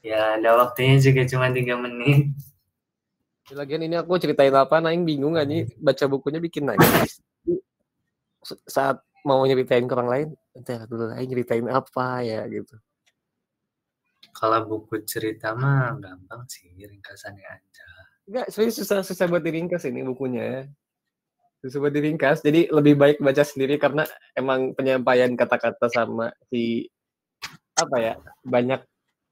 Ya, ada waktunya juga cuma 3 menit. Lagian ini aku ceritain apa, Aing bingung aja baca bukunya bikin nangis. Saat mau nyeritain ke orang lain, entar dulu Aing nyeritain apa ya gitu. Kalau buku cerita mah gampang sih, ringkasannya aja. Enggak, serius susah buat diringkas ini bukunya. Susah buat diringkas. Jadi lebih baik baca sendiri karena emang penyampaian kata-kata sama si apa ya, banyak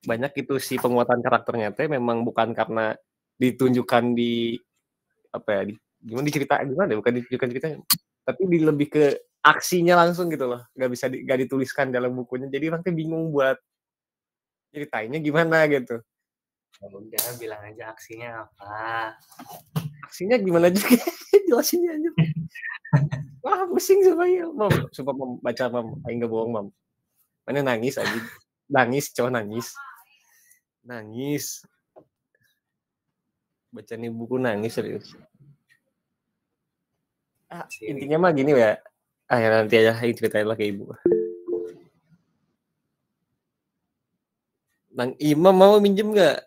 banyak itu si penguatan karakternya teh memang bukan karena ditunjukkan di apa ya, gimana diceritain gimana ya, bukan ditunjukkan ceritanya, tapi lebih ke aksinya langsung gitu loh. Nggak dituliskan dalam bukunya. Jadi nanti bingung buat ceritainnya gimana gitu. Udah bilang aja aksinya apa. Aksinya gimana juga jelasinnya aja. Wah, pusing supaya mam, sumpah mam, baca mam, aing gak bohong mam. Mana nangis aja, nangis cowok nangis, nangis. Baca nih buku nangis serius. Intinya mah gini ya. Ya nanti aja aing ceritain lah ke ibu. Nang Imam mau minjem nggak?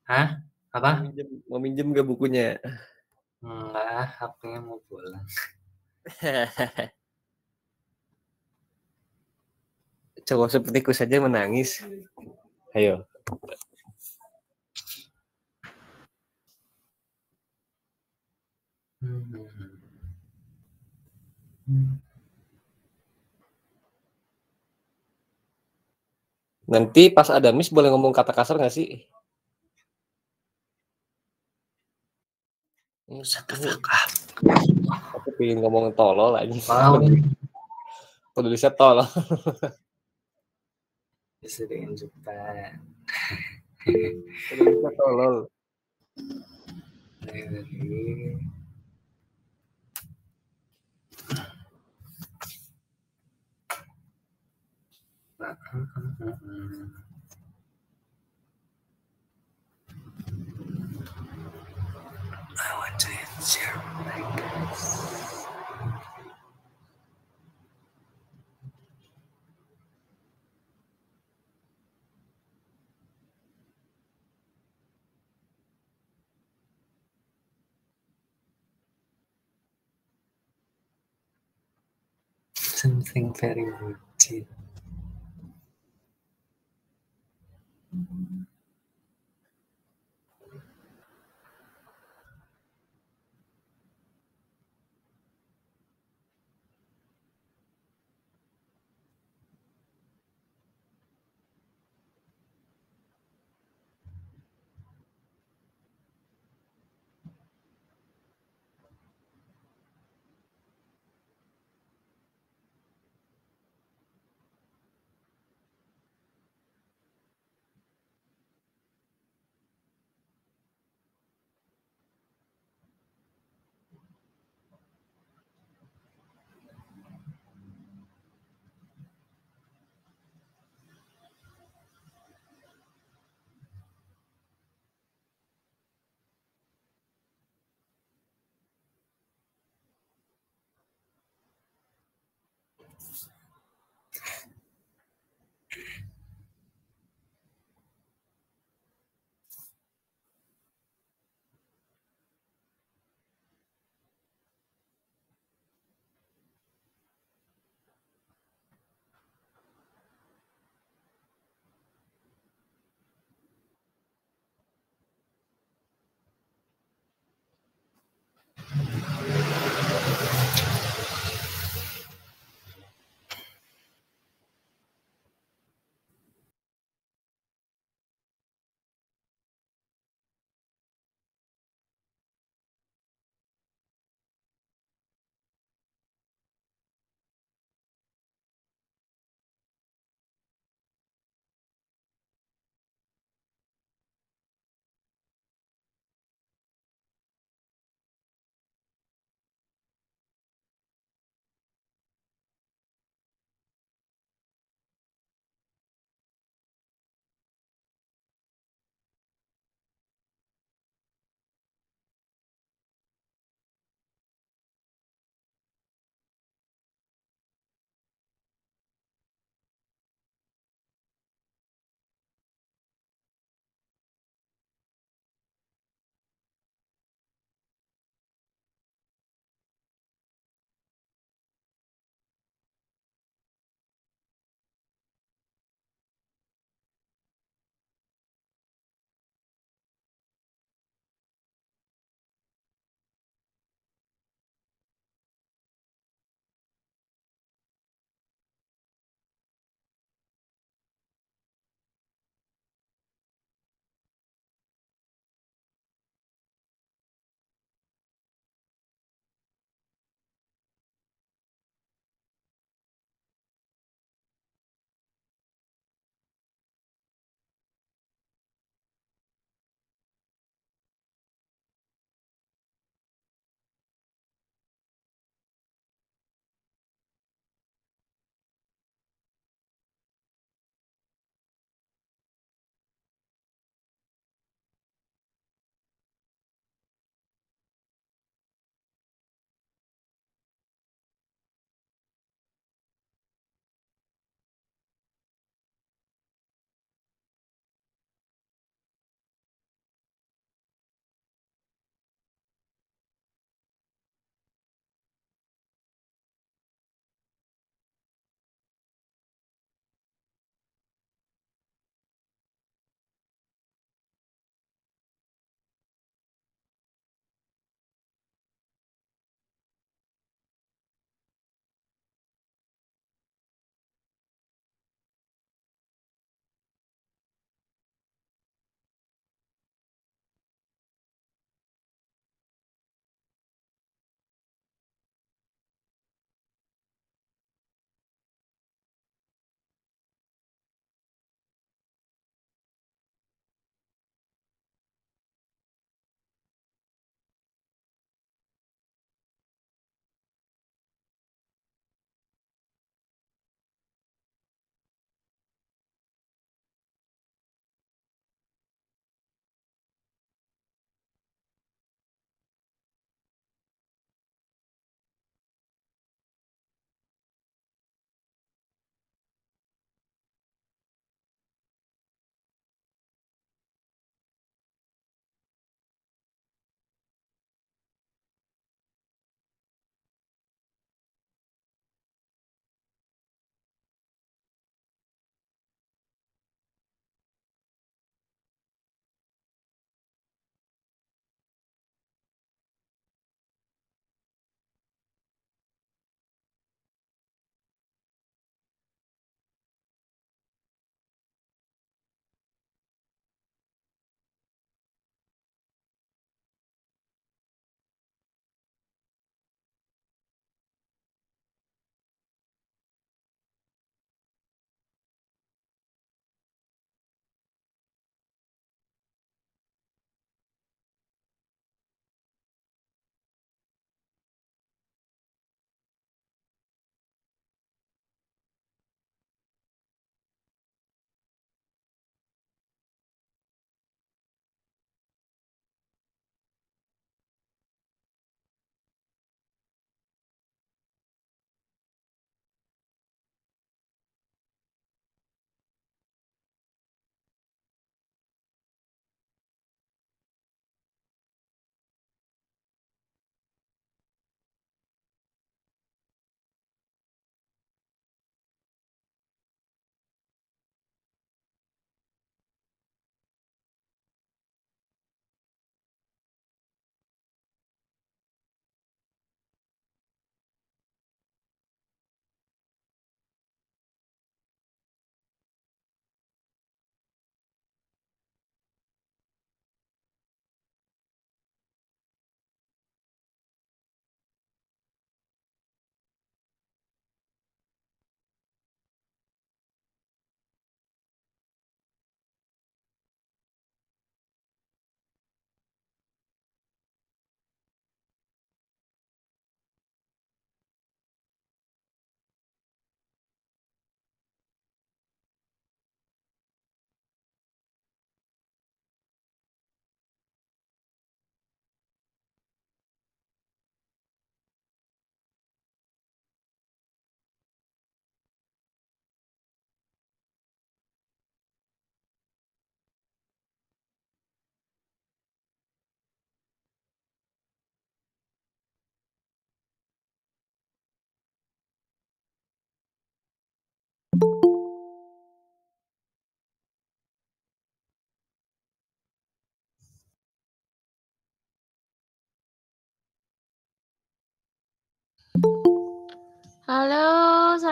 Hah? Apa? Mau minjem nggak bukunya? Enggak, HP-nya mau pulang. Cowok sepertiku saja menangis. Ayo. Nanti pas ada miss boleh ngomong kata kasar nggak sih? Shut the fuck up. Aku pengen ngomong tolol aja. Wow. Tulisnya tolol. Bisa diinjukkan. Tulisnya tolol. I want to share my guys. Something very routine.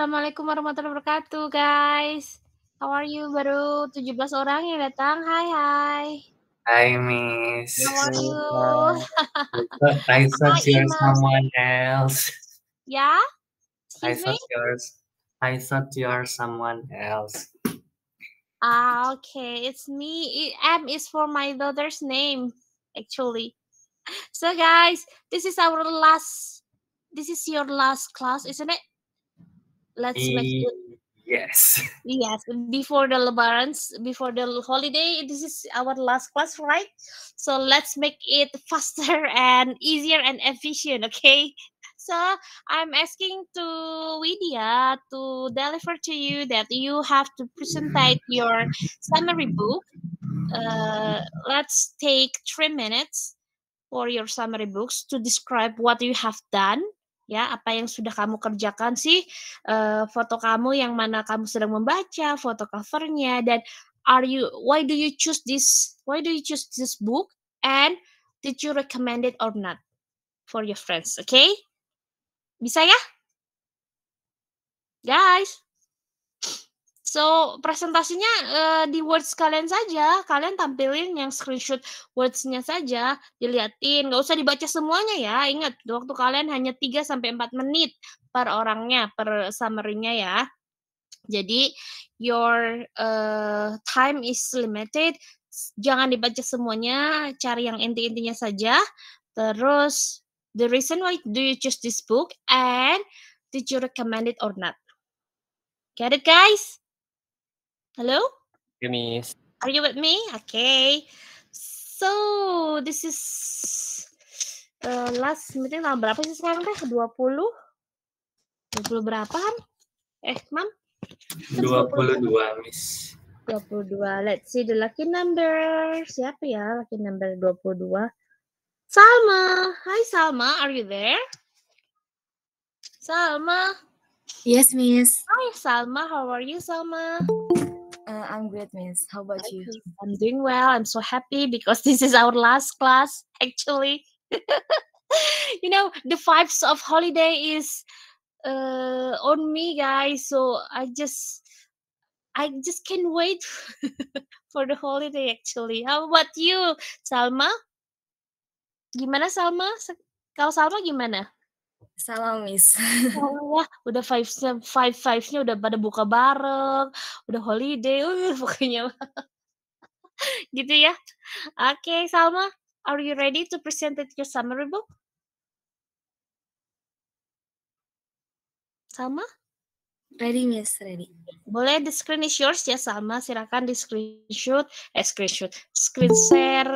Assalamualaikum warahmatullahi wabarakatuh, guys. How are you? Baru 17 orang yang datang. Hai. Hi, Miss. How are you? I thought Hi, you're Imas. someone else. Yeah? I Excuse me? thought you're someone else. Okay. It's me. M is for my daughter's name, actually. So, guys, this is your last class, isn't it? Let's make it. Yes. Yes, before the Lebarans, before the holiday, this is our last class, right? So let's make it faster and easier and efficient, okay? So I'm asking to Widya to deliver to you that you have to present your summary book. Let's take 3 minutes for your summary books to describe what you have done. Ya, apa yang sudah kamu kerjakan sih, foto kamu yang mana kamu sedang membaca, foto covernya, dan why do you choose this book, and did you recommend it or not for your friends, okay? Bisa ya? Guys. So, presentasinya di words kalian saja. Kalian tampilin yang screenshot words-nya saja, diliatin. Nggak usah dibaca semuanya ya. Ingat, waktu kalian hanya 3-4 menit per orangnya, per summary-nya ya. Jadi, your time is limited. Jangan dibaca semuanya, cari yang inti-intinya saja. Terus, the reason why do you choose this book, and did you recommend it or not? Get it, guys? Hello? Oke, Miss. Are you with me? Okay. So, this is last meeting tanggal berapa sih sekarang teh? 20 berapaan? Mam? 22, Miss. 22. Let's see the lucky number. Siapa ya lucky number 22? Salma. Hi, Salma. Are you there? Salma. Yes, Miss. Hi, Salma. How are you, Salma? I'm great, Miss. How about you? I'm doing well. I'm so happy because this is our last class, actually. You know, the vibes of holiday is on me, guys. So I just can't wait for the holiday, actually. How about you, Salma? Gimana, Salma? Kalau Salma gimana? Salam, Miss. Oh, udah vibes-nya udah pada buka bareng, udah holiday, pokoknya. Gitu ya. Okay, Salma, are you ready to present your summary book? Salma? Ready, Miss. Ready. Boleh, the screen is yours ya, Salma. Silakan di screen share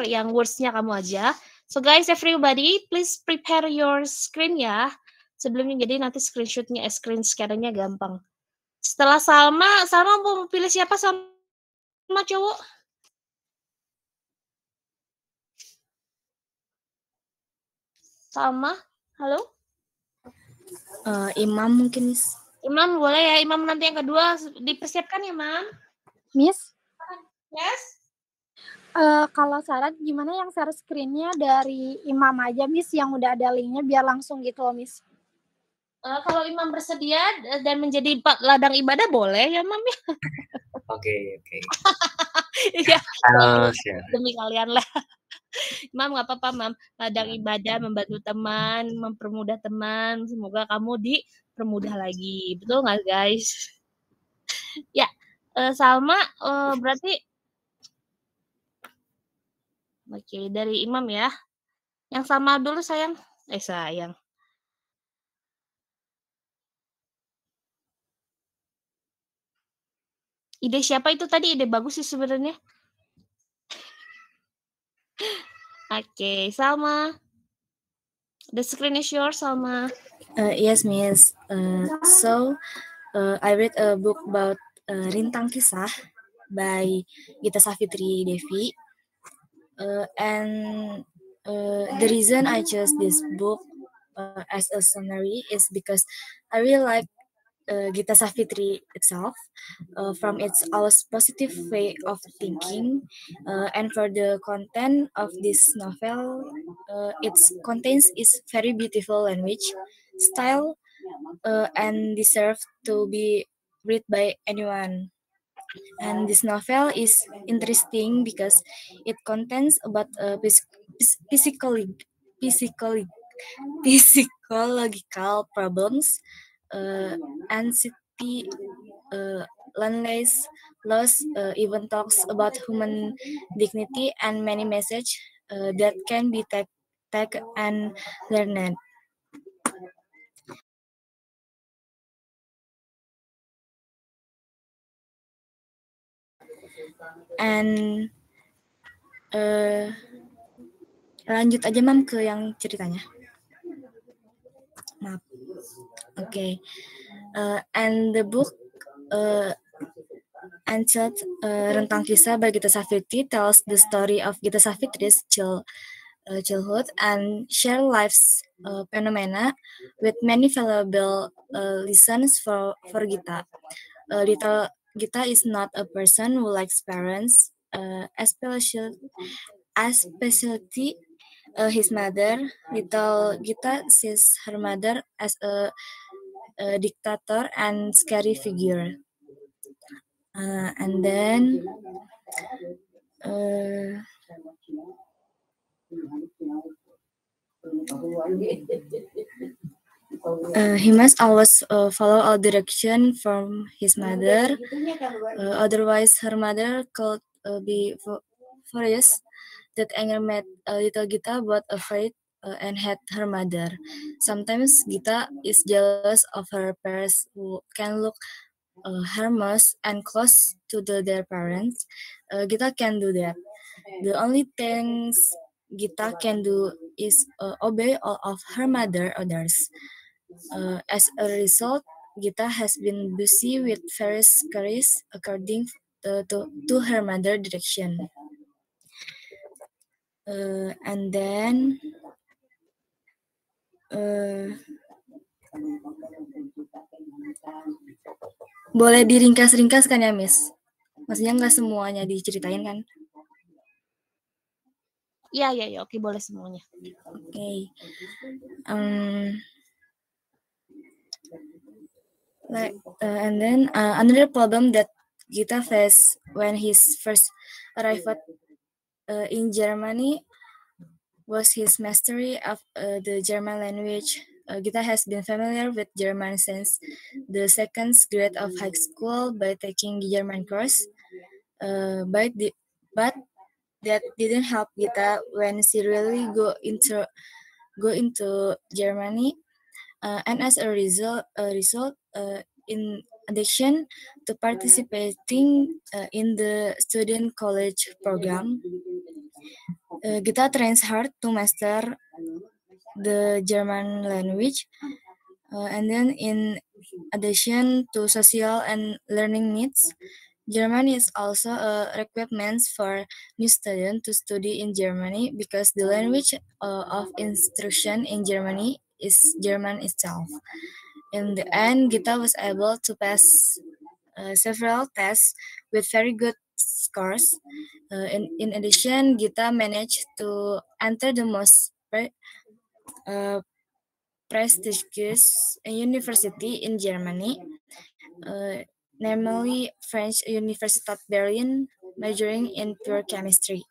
yang words-nya kamu aja. So guys, everybody, please prepare your screen ya. Sebelumnya, jadi nanti screenshot-nya, screen share-nya gampang. Setelah Salma mau pilih siapa, Salma cowok? Salma, halo? Imam mungkin, Miss. Imam boleh ya, Imam nanti yang kedua dipersiapkan ya, Mam. Miss? Yes? Kalau saran gimana yang share screen-nya dari Imam aja, Miss, yang udah ada link-nya biar langsung gitu loh, Miss. Kalau Imam bersedia dan menjadi ladang ibadah boleh ya, Mam ya? Oke. Iya. Halo, demi kalian lah. Mam, nggak apa-apa, Mam. Ladang ibadah, membantu teman, mempermudah teman. Semoga kamu dipermudah lagi. Betul nggak, guys? Ya, Salma, berarti oke, dari Imam ya. Yang sama dulu, sayang. Sayang. Ide siapa itu tadi? Ide bagus sih sebenarnya. Oke, Salma. The screen is yours, Salma. Yes, Miss. I read a book about Rintang Kisah by Gita Savitri Devi. And the reason I chose this book as a summary is because I really like Gita Savitri itself, from its always positive way of thinking, and for the content of this novel, its contains is very beautiful language, style, and deserve to be read by anyone. And this novel is interesting because it contains about physically physiological problems, anxiety, loneliness, loss, even talks about human dignity and many messages that can be taken and learned. And lanjut aja Mam ke yang ceritanya. Maaf. Okay. And the book Untitled Rentang Kisah by Gita Savitri tells the story of Gita Savitri's childhood and shared life's phenomena with many valuable lessons for Gita. Little Gita is not a person who likes parents, especially his mother. Little Gita sees her mother as a dictator and scary figure. And then he must always follow all direction from his mother. Otherwise, her mother could be furious. That anger made little Gita both afraid and hate her mother. Sometimes Gita is jealous of her parents who can look harmless and close to their parents. Gita can do that. The only things Gita can do is obey all of her mother orders. As a result, Gita has been busy with various careers according to her mother direction. And then boleh diringkas-ringkas kan ya, Miss? Maksudnya nggak semuanya diceritain kan? Iya, oke, boleh semuanya. Okay. And then another problem that Gita faced when he first arrived in Germany was his mastery of the German language. Gita has been familiar with German since the second grade of high school by taking German course. But that didn't help Gita when she really go into Germany. And as a result, in addition to participating in the student college program, Gita trains hard to master the German language. And then in addition to social and learning needs, German is also a requirement for new students to study in Germany because the language of instruction in Germany is German itself. In the end, Gita was able to pass several tests with very good scores. In addition, Gita managed to enter the most prestigious university in Germany, namely French Universitat Berlin, majoring in pure chemistry.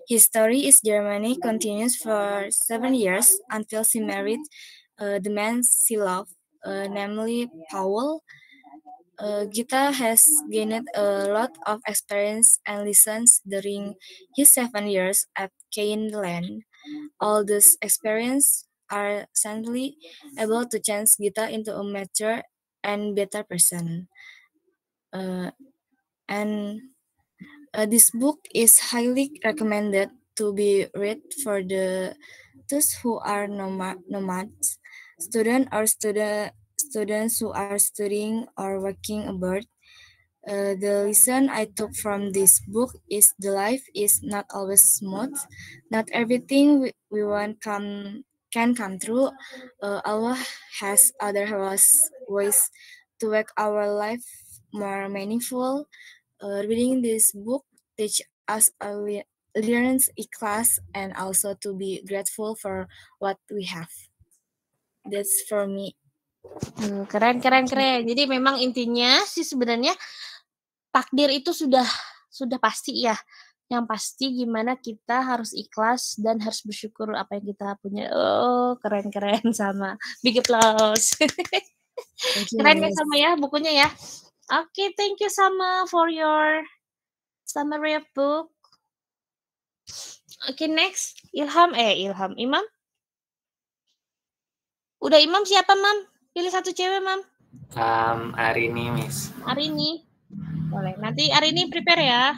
His story in Germany continues for 7 years until she married the man she loved, namely Paul. Gita has gained a lot of experience and lessons during his 7 years at Cainland. All this experience are sadly able to change Gita into a mature and better person. This book is highly recommended to be read for those who are nomads, students who are studying or working abroad. The lesson I took from this book is the life is not always smooth. Not everything we want can come true. Allah has other ways to make our life more meaningful. Reading this book teach us learns ikhlas and also to be grateful for what we have. That's for me. Keren. Jadi memang intinya sih sebenarnya takdir itu sudah pasti ya. Yang pasti gimana kita harus ikhlas dan harus bersyukur apa yang kita punya. Oh, keren sama. Big applause. Thank you, Keren ya Miss. Sama ya bukunya ya. Oke, thank you Sama for your summary of book. Oke, next Ilham. Imam. Udah Imam siapa, Mam? Pilih satu cewek, Mam. Arini, Miss. Arini. Boleh. Nanti Arini prepare ya.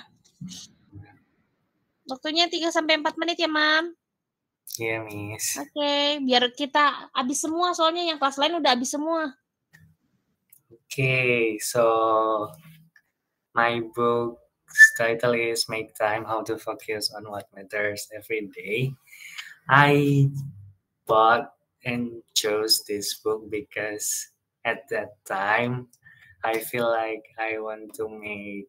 Waktunya 3-4 menit ya, Mam. Iya, Miss. Oke, biar kita habis semua soalnya yang kelas lain udah habis semua. Okay, so my book's title is Make Time, How to Focus on What Matters Every Day. I bought and chose this book because at that time I feel like I want to make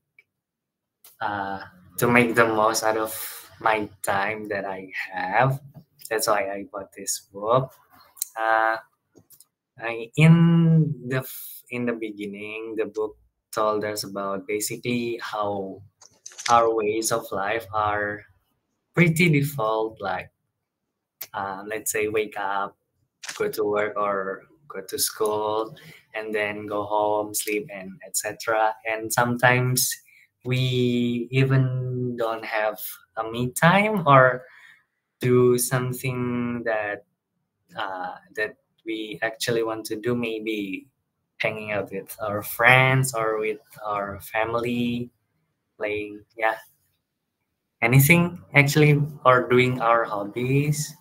the most out of my time that I have. That's why I bought this book. In the beginning, the book told us about basically how our ways of life are pretty default, like let's say wake up, go to work or go to school, and then go home, sleep, and etc. And sometimes we even don't have a me time or do something that we actually want to do, maybe hanging out with our friends or with our family, playing anything actually, or doing our hobbies.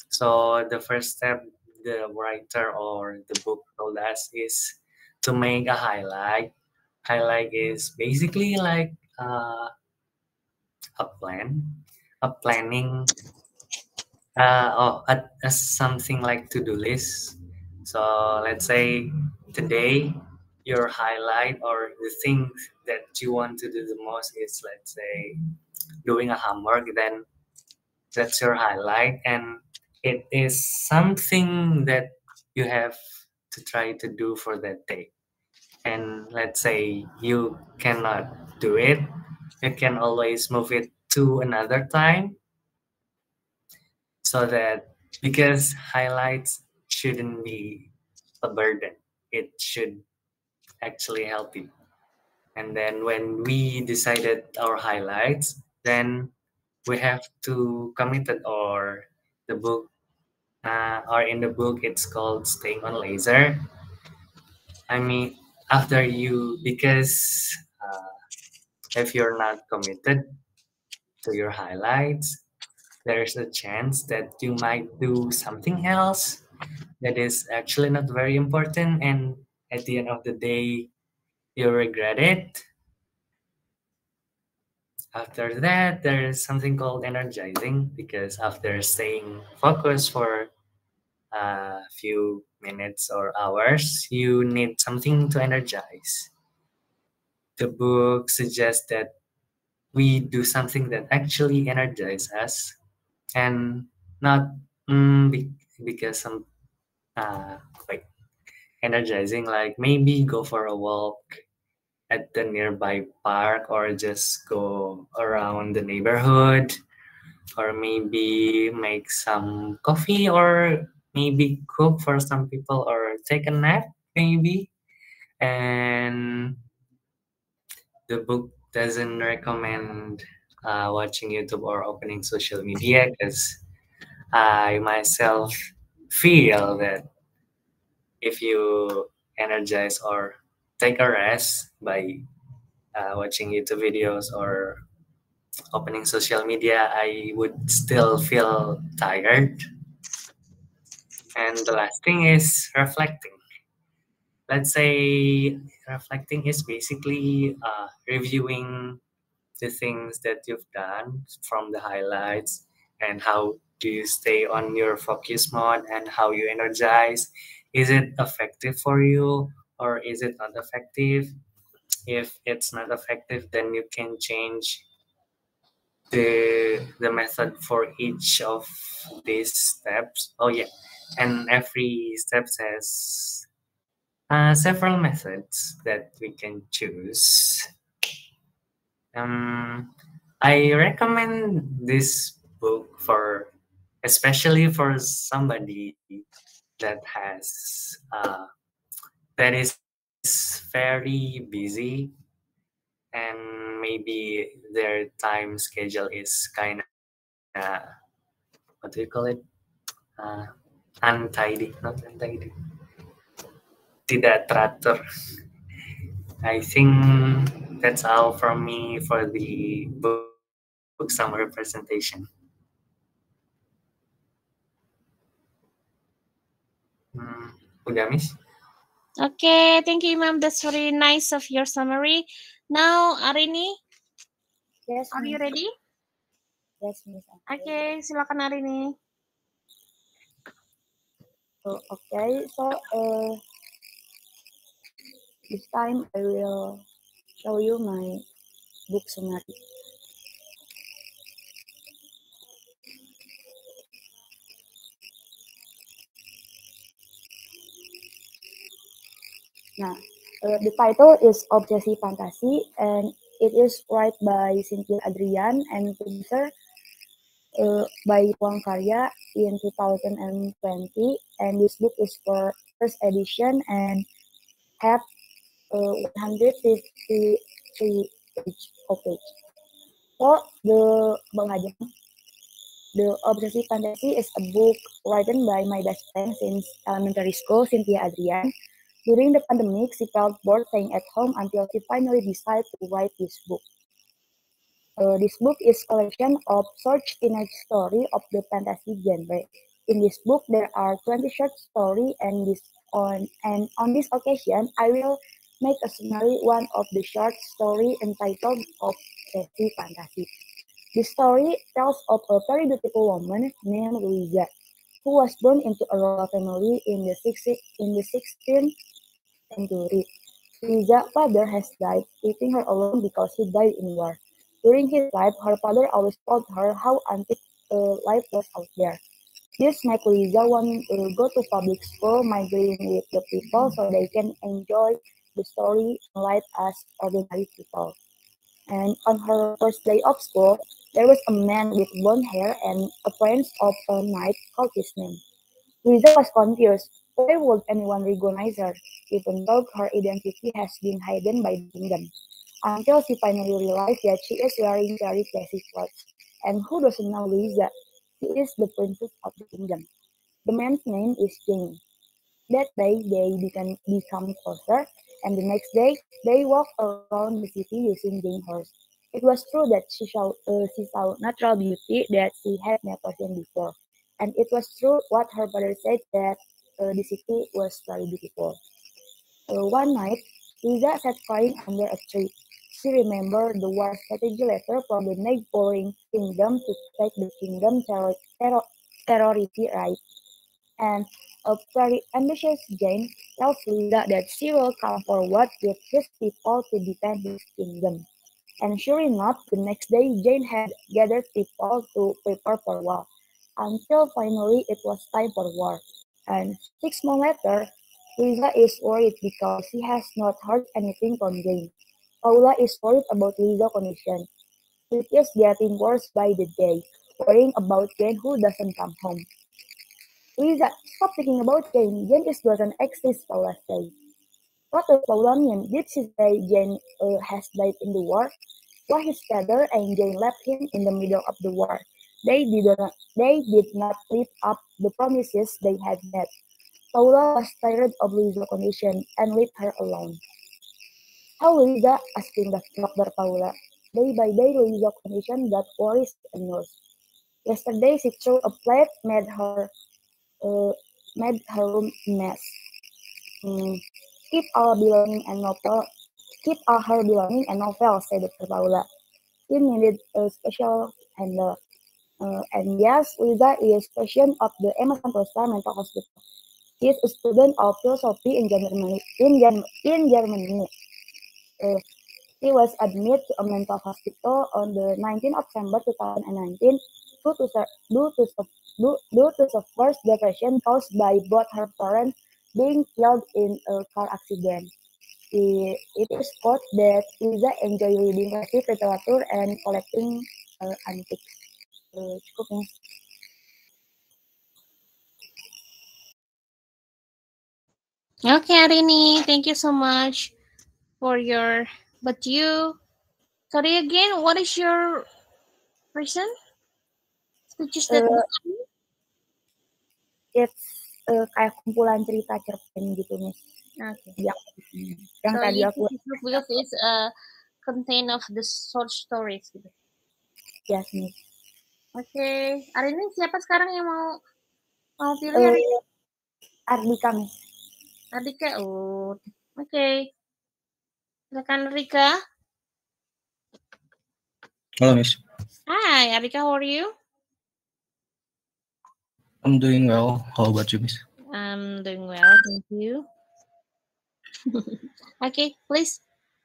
So the first step the writer or the book told us is to make a highlight. Highlight is basically like a planning, something like to-do list. So let's say today your highlight or the thing that you want to do the most is, let's say, doing a homework. Then that's your highlight, and it is something that you have to try to do for that day. And let's say you cannot do it, you can always move it to another time, so that, because highlights shouldn't be a burden, it should actually help you. And then when we decided our highlights, then we have to commit it, or the book or in the book it's called Staying on Laser. I mean, after you, because if you're not committed to your highlights, there's a chance that you might do something else that is actually not very important, and at the end of the day you regret it. After that, there is something called energizing, because after staying focused for a few minutes or hours, you need something to energize. The book suggests that we do something that actually energizes us, and not because some like energizing, like maybe go for a walk at the nearby park, or just go around the neighborhood, or maybe make some coffee, or maybe cook for some people, or take a nap maybe. And the book doesn't recommend watching YouTube or opening social media, because I myself feel that if you energize or take a rest by watching YouTube videos or opening social media, I would still feel tired. And the last thing is reflecting. Let's say reflecting is basically reviewing the things that you've done from the highlights, and how do you stay on your focus mode, and how you energize. Is it effective for you, or is it not effective? If it's not effective, then you can change the method for each of these steps. Oh yeah, and every step has several methods that we can choose. I recommend this book for, especially for somebody that has that is very busy, and maybe their time schedule is kind of, what do you call it, untidy, not untidy, tidak teratur. I think that's all from me for the book summary presentation. Udah, Miss? Okay, thank you, Imam. That's very nice of your summary. Now, Arini, Yes, are you Miss. ready? Yes, Miss. Okay, silakan Arini. So, okay, so this time I will show you my book summary. Nah, the title is Obsesi Fantasi, and it is written by Cynthia Adrian and published by Ruang Karya in 2020. And this book is for first edition and have 153 page. So the Obsesi Fantasi is a book written by my best friend since elementary school, Cynthia Adrian. During the pandemic, she felt bored staying at home until she finally decided to write this book. This book is a collection of short teenage stories of the fantasy genre. In this book, there are 20 short stories, and on this occasion, I will make a summary one of the short story entitled Obsesi Fantasi. The story tells of a very beautiful woman named Louisa, who was born into a royal family in the 16th century. Louisa's father has died, leaving her alone because he died in war. During his life, her father always told her how antique life was out there. This makes Louisa want to go to public school, migrating with the people so they can enjoy the story and life as ordinary people. And on her first day of school, there was a man with blonde hair and appearance of a knight called his name. Louisa was confused. Why would anyone recognize her, even though her identity has been hidden by the kingdom? Until she finally realized that she is wearing very classy clothes. And who doesn't know Louisa? She is the princess of the kingdom. The man's name is Jane. That day, they become closer, and the next day, they walk around the city using Jane's horse. It was true that she saw natural beauty that she had never seen before, and it was true what her father said that the city was very beautiful. One night, Lisa sat crying under a tree. She remembered the war strategy letter from the neighboring kingdom to take the kingdom territory right. And a very ambitious Jane tells Lisa that she will come forward with his people to defend his kingdom. And sure enough, the next day Jane had gathered people to prepare for war, until finally it was time for war. And 6 months later, Lisa is worried because she has not heard anything from Jane. Paula is worried about Lisa's condition. It is getting worse by the day, worrying about Jane who doesn't come home. Lisa, stop thinking about Jane. Jane is doesn't exist, Paula says. What does Paula mean? Did she say Jane has died in the war? Why his father and Jane left him in the middle of the war? They did not live up the promises they had made. Paula was tired of Lisa's condition and left her alone. How Lisa? Asking Dr. Paula. Day by day, Lisa's condition got worse and worse. Yesterday, she threw a plate, made her room a mess. Keep all her belonging and novel, said Dr. Paula. She needed a special handler. And yes, Lisa is patient of the Emma Santosa Mental Hospital. She is a student of philosophy in Germany. He was admitted to a mental hospital on the 19th of September 2019 due to severe depression caused by both her parents being killed in a car accident. It is thought that Liza enjoy reading classic literature and collecting antiques. Cukup ya. Okay, Arini, thank you so much for your. But you, sorry again, what is your reason? Speeches that. Uh, it's kayak kumpulan cerita cerpen gitu nih. Okay. Ya. Yang So tadi you aku because it's contain of the short stories gitu. yes nih. Oke, Arini siapa sekarang yang mau pilih Arini? Ardika nih. Ardika, oh, oke. Silakan Rika. Hello, Miss. Hi, Ardika, how are you? I'm doing well. How about you, Miss? I'm doing well, thank you. Okay, please.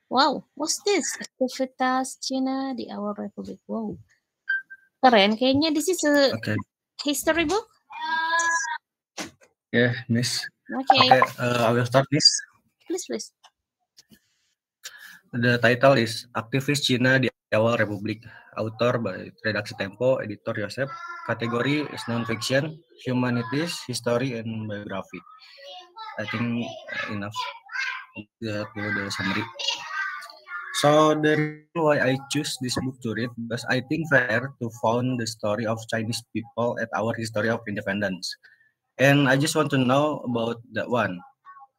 Wow, what's this? Aktivitas Cina di awal Republik. Wow, keren. Kayaknya this is a Okay. history book. Yeah, Miss. Okay, Okay, I will start, Miss. please. The title is Aktivis Cina di Awal Republik. Author by Redaksi Tempo, Editor Yosep. Kategori is non-fiction, humanities, history, and biography. I think enough. That the summary. So the reason why I choose this book to read because I think fair to found the story of Chinese people at our history of independence. And I just want to know about that one.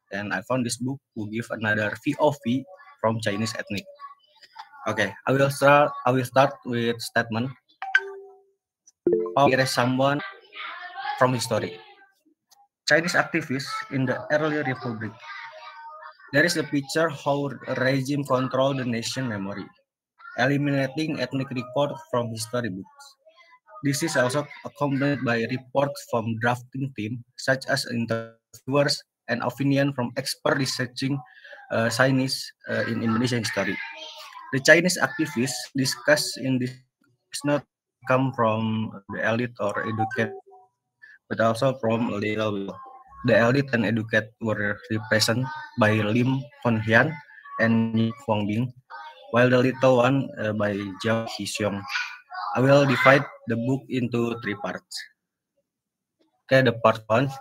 And I found this book who give another POV from Chinese ethnic. Okay, I will start with statement of someone from history. Chinese activists in the early republic. There is a picture how regime control the nation memory, eliminating ethnic record from history books. This is also accompanied by reports from drafting team, such as interviewers and opinion from expert researching Chinese in Indonesian history. The Chinese activists discussed in this is not come from the elite or educated, but also from legal people. The elite and educated were represented by Lim Honhian and Yi Huangbing, while the little one by Zhao Xixiong. I will divide the book into three parts. Okay, the part one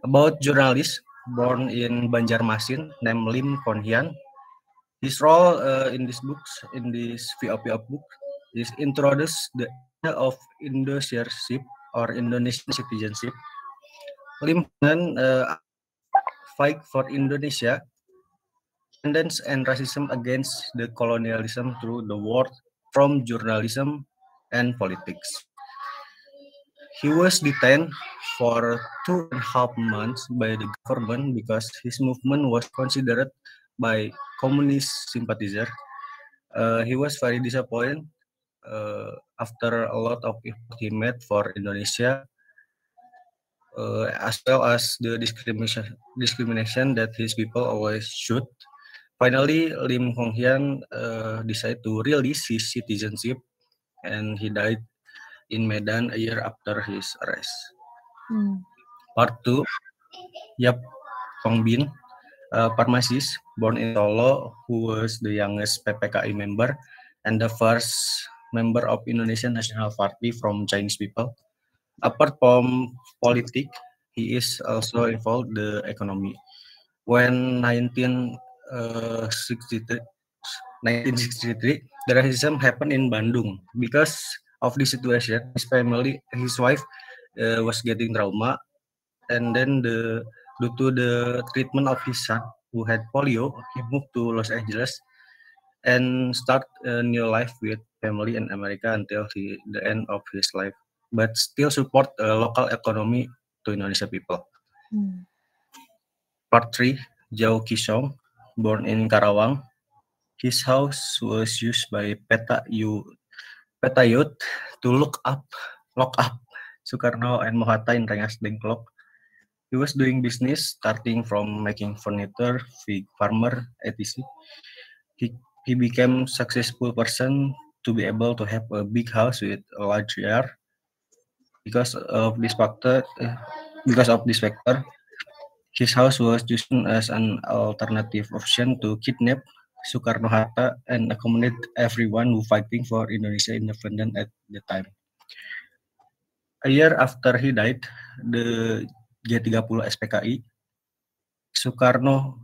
about journalist born in Banjarmasin named Lim Honhian. His role in this VOP of book is introduce the idea of Indonesianship or Indonesian citizenship. Lim Honhian fight for Indonesia independence and racism against the colonialism through the world from journalism and politics. He was detained for 2.5 months by the government because his movement was considered by communist sympathizer. He was very disappointed after a lot of effort he made for Indonesia, as well as the discrimination that his people always should. Finally, Lim Honghian decided to release his citizenship, and he died in Medan a year after his arrest. Part 2, Yap Hongbin, a pharmacist born in Solo, who was the youngest PPKI member and the first member of Indonesian National Party from Chinese people. Apart from politics, he is also involved the economy. When 1963, the racism happened in Bandung. Because of this situation, his wife was getting trauma, and then due to the treatment of his son who had polio, he moved to Los Angeles and start a new life with family in America until the end of his life, but still support local economy to Indonesia people. Part 3, Zhao Qishong, born in Karawang. His house was used by Peta Youth to lock up Sukarno and Mohatta in Rengas Dengklok. He was doing business starting from making furniture, fig farmer, etc. he became successful person to be able to have a big house with a large yard. Because of this factor, his house was chosen as an alternative option to kidnap Soekarno-Hatta and accommodate everyone who fighting for Indonesia independence at the time. A year after he died, the G30 SPKI, Soeharto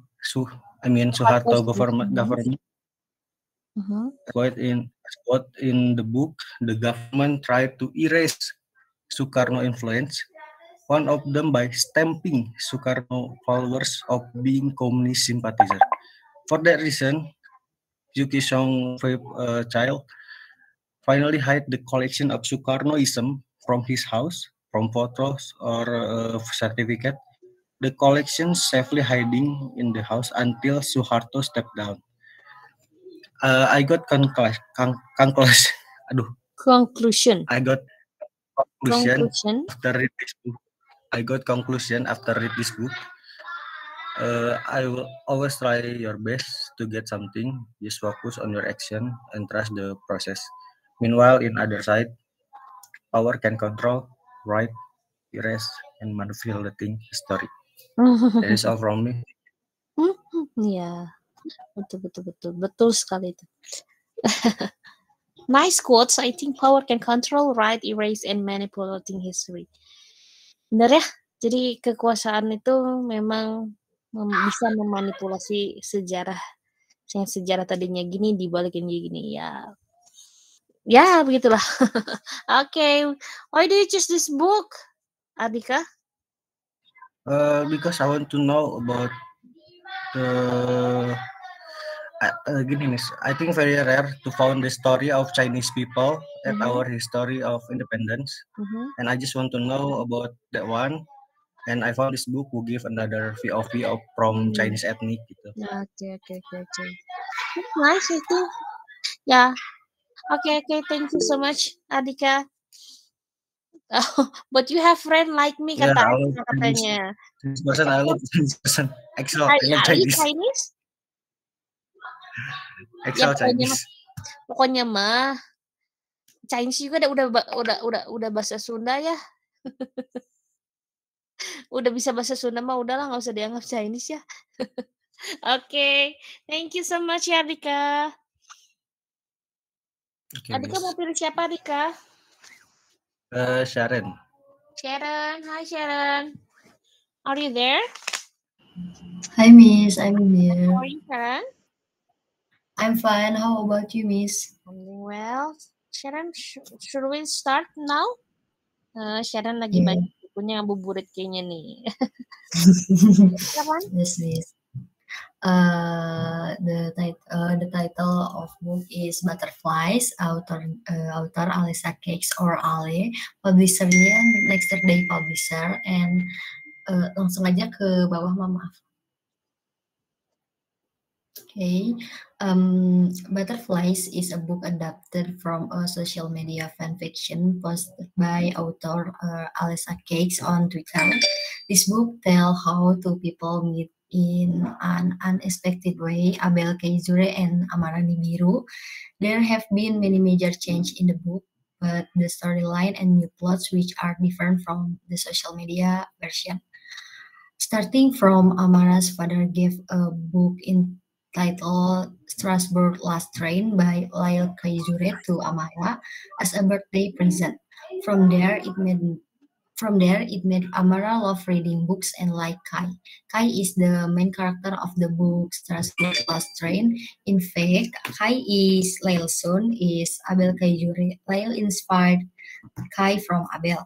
government quote in the book, the government tried to erase Sukarno influence, one of them by stamping Sukarno followers of being communist sympathizer. For that reason, Yuki Song child finally hid the collection of Sukarnoism from his house, from photos or certificate. The collection safely hiding in the house until Suharto stepped down. I got conclusion. Conclusion. I got conclusion Conclusion. after read this book. I got conclusion after read this book. I will always try your best to get something. Just focus on your action and trust the process. Meanwhile, in other side, power can control, write, erase, and manipulating story. That is all from me. Ya, betul sekali itu. Nice quotes. I think power can control, write, erase, and manipulating history. Benar ya. Jadi kekuasaan itu memang bisa memanipulasi sejarah. Yang sejarah tadinya gini dibalikin gini ya. Ya begitulah. Okay. Why do you choose this book, Ardika? Because I want to know about the I think very rare to find the story of Chinese people at our history of independence, and I just want to know about that one. And I found this book who give another POV from Chinese ethnic gitu. Okay. Nice itu. Ya. Okay. Thank you so much, Ardika. But you have friend like me kata katanya. This person I love this person. Excel. I love Chinese. Excel ya, Chinese. Pokoknya mah Chinese juga udah bahasa Sunda ya. Udah bisa bahasa Sunda mah udahlah nggak usah dianggap Chinese ya. Okay. Thank you so much ya Ardika. Okay, Ardika mau pilih siapa Ardika? Sharon. Hi Sharon. Are you there? Hi Miss, I'm here. How are you Sharon? I'm fine. How about you, Miss? I'm doing well. Sharon, should we start now? Sharon lagi baca bukunya ngabuburit kayaknya nih. Yes, Miss. The title of book is Butterflies, author Alisa Cakes or Ale, publishernya Next Day Publisher, and langsung aja ke bawah Mama. Okay, Butterflies is a book adapted from a social media fan fiction posted by author Alisa Cakes on Twitter. This book tells how two people meet in an unexpected way, Abel Keizure and Amara Nibiru. There have been many major changes in the book, but the storyline and new plots which are different from the social media version. Starting from Amara's father gave a book entitled Strasbourg Last Train by Lyle Keizure to Amara as a birthday present. From there, it made Amara love reading books and like Kai. Kai is the main character of the book Strasbourg Last Train. In fact, Kai is Lyle's son, is Abel Keizure. Lyle inspired Kai from Abel.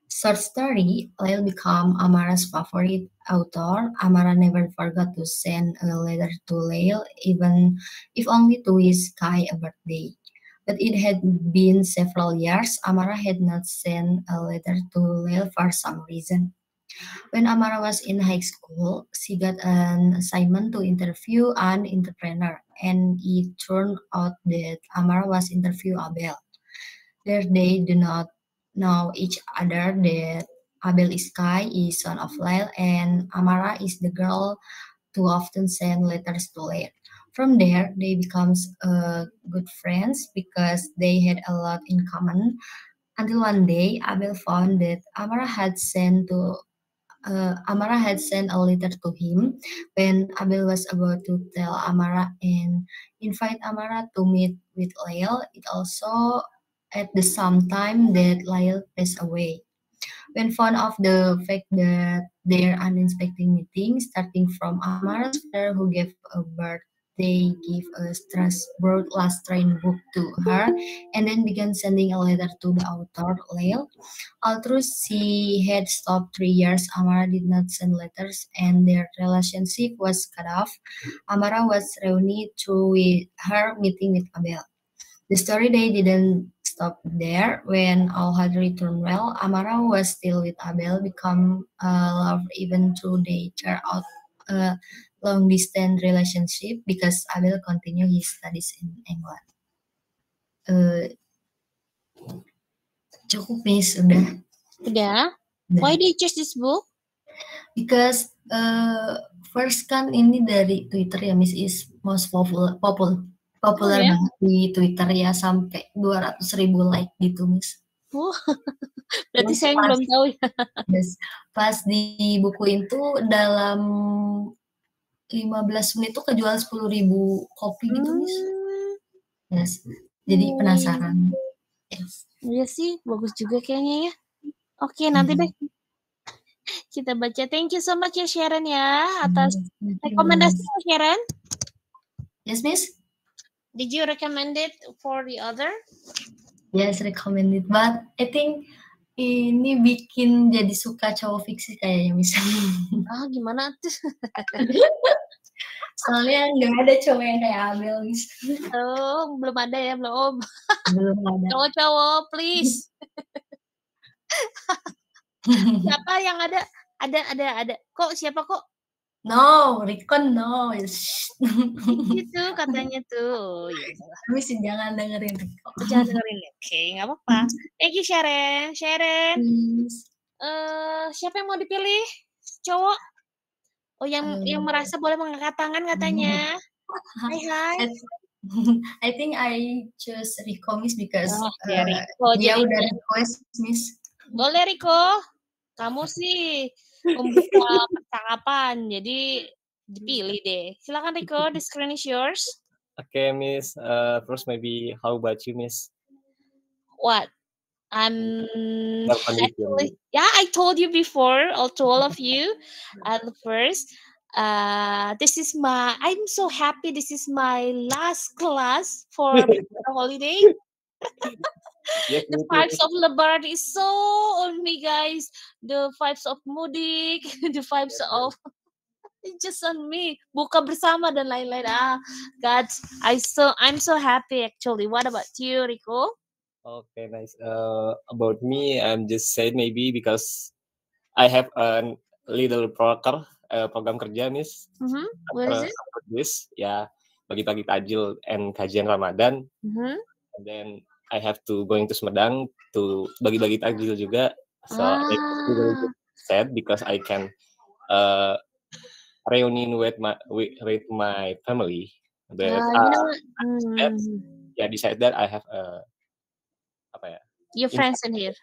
Short story, Lyle became Amara's favorite author. Amara never forgot to send a letter to Lyle, even if only to wish Kai a birthday. But it had been several years, Amara had not sent a letter to Lyle for some reason. When Amara was in high school, she got an assignment to interview an entrepreneur, and it turned out that Amara was interviewing Abel. There they do not know each other, that Abel is Kai, is son of Lyle, and Amara is the girl who often send letters to Lyle. From there, they becomes good friends because they had a lot in common. Until one day, Abel found that Amara had sent a letter to him. When Abel was about to tell Amara and invite Amara to meet with Lael, it also at the same time that Lael passed away. When found of the fact that their unexpected meeting, starting from Amara's father who gave a birth, they give a Strasbourg last train book to her, and then began sending a letter to the author, Lael. Although she had stopped 3 years, Amara did not send letters, and their relationship was cut off. Amara was reunited through her meeting with Abel. The story they didn't stop there. When all had returned well, Amara was still with Abel, become love even though they turned out a long distance relationship because Abel continued his studies in England. Cukup Miss, udah. Udah. Why did you choose this book? Because first kan ini dari Twitter ya, Miss, is most popular ya? banget di Twitter ya, sampai 200.000 like gitu, Miss. Berarti Terus saya yang belum tahu ya. Yes. Pas dibukuin tuh dalam 15 menit tuh kejual 10.000 kopi gitu, Miss. Yes. Jadi penasaran. Yes. Iya sih, bagus juga kayaknya ya. Oke, nanti deh kita baca. Thank you so much ya Sharon ya atas rekomendasi Sharon. Yes, Miss. Did you recommend it for the other? Yes, recommended. But I think ini bikin jadi suka cowok fiksi kayaknya, Miss. Gimana tuh? Soalnya nggak ada cowok yang kayak Abel, Miss. Oh, belum ada ya, belum. Belum ada. Cowok-cowok, please. Siapa yang ada? Ada. Kok siapa kok? No, Rikon no. Gitu katanya tuh. Ya, Miss, jangan dengerin Riko. Jangan dengerin. Oke, nggak apa-apa. Thank you Sharon. Sharon. Siapa yang mau dipilih? Cowok? Oh, yang merasa boleh mengangkat tangan katanya. Hai. I think I choose Riko, Miss, because dia udah request, Miss. Boleh Riko. Kamu sih membuka percakapan, jadi dipilih deh. Silakan Riko, the screen is yours. Okay, Miss. First maybe how about you, Miss? What? Actually, I told you before, to all of you, at first, I'm so happy. This is my last class for holiday. Yes, The vibes of Lebaran is so on me, guys. The vibes of mudik, the vibes of it's just on me. Buka bersama dan lain-lain. God, I'm so happy actually. What about you, Riko? Okay, nice. About me, I'm just saying maybe because I have a little program kerja, Miss. What is it? This, ya, pagi-pagi tajil and kajian Ramadan. And then I have to going to Sumedang to bagi-bagi takjil juga. So I'm very sad because I can reunion with my family. But decide that I have your friends in here.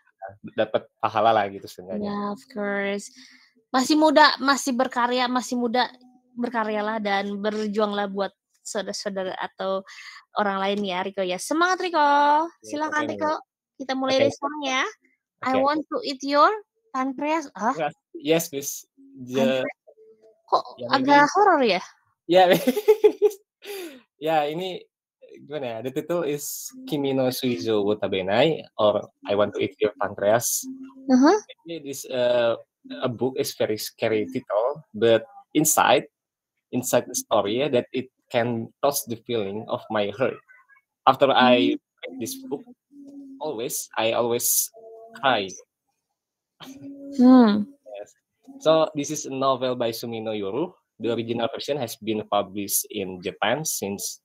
Dapat pahala lah gitu sebenarnya. Yeah, of course. Masih muda, masih berkarya, masih muda, berkaryalah dan berjuanglah buat saudara-saudara atau orang lain ya, Riko ya. Semangat Riko. Silakan Riko. Kita mulai dari sekarang ya. I want to eat your pancreas. Yes, Miss. Kok agak horor ya? Ya, ya ini gimana ya? The title is Kimi no Suizo Watabenai or I want to eat your pancreas. This a book is very scary title, but inside the story that it can touch the feeling of my heart. After I read this book, I always cry. Yes. So this is a novel by Sumino Yoru. The original version has been published in Japan since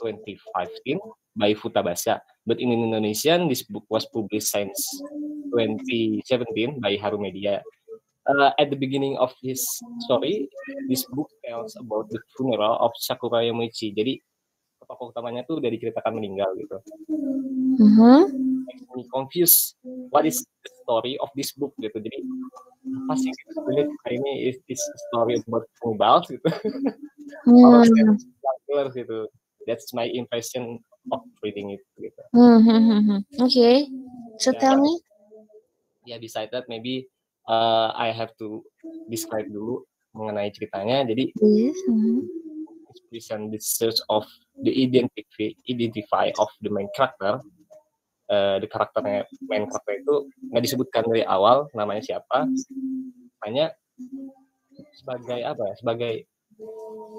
2015 by Futabasa. But in Indonesian, this book was published since 2017 by Haru Media. At the beginning of his story, this book tells about the funeral of Sakura Yomichi. Jadi tokoh utamanya tuh udah diceritakan meninggal gitu. Makes me confused. What is the story of this book gitu? Jadi apa sih gitu? Sebenarnya ini is a story about pengubal gitu. Horror killer gitu. That's my impression of reading it gitu. Okay, so Ya, tell me. Ya, beside that maybe I have to describe dulu mengenai ceritanya. Jadi Yes. present the search of the identify of the main character. The karakternya main karakter itu nggak disebutkan dari awal namanya siapa, hanya sebagai apa ya, sebagai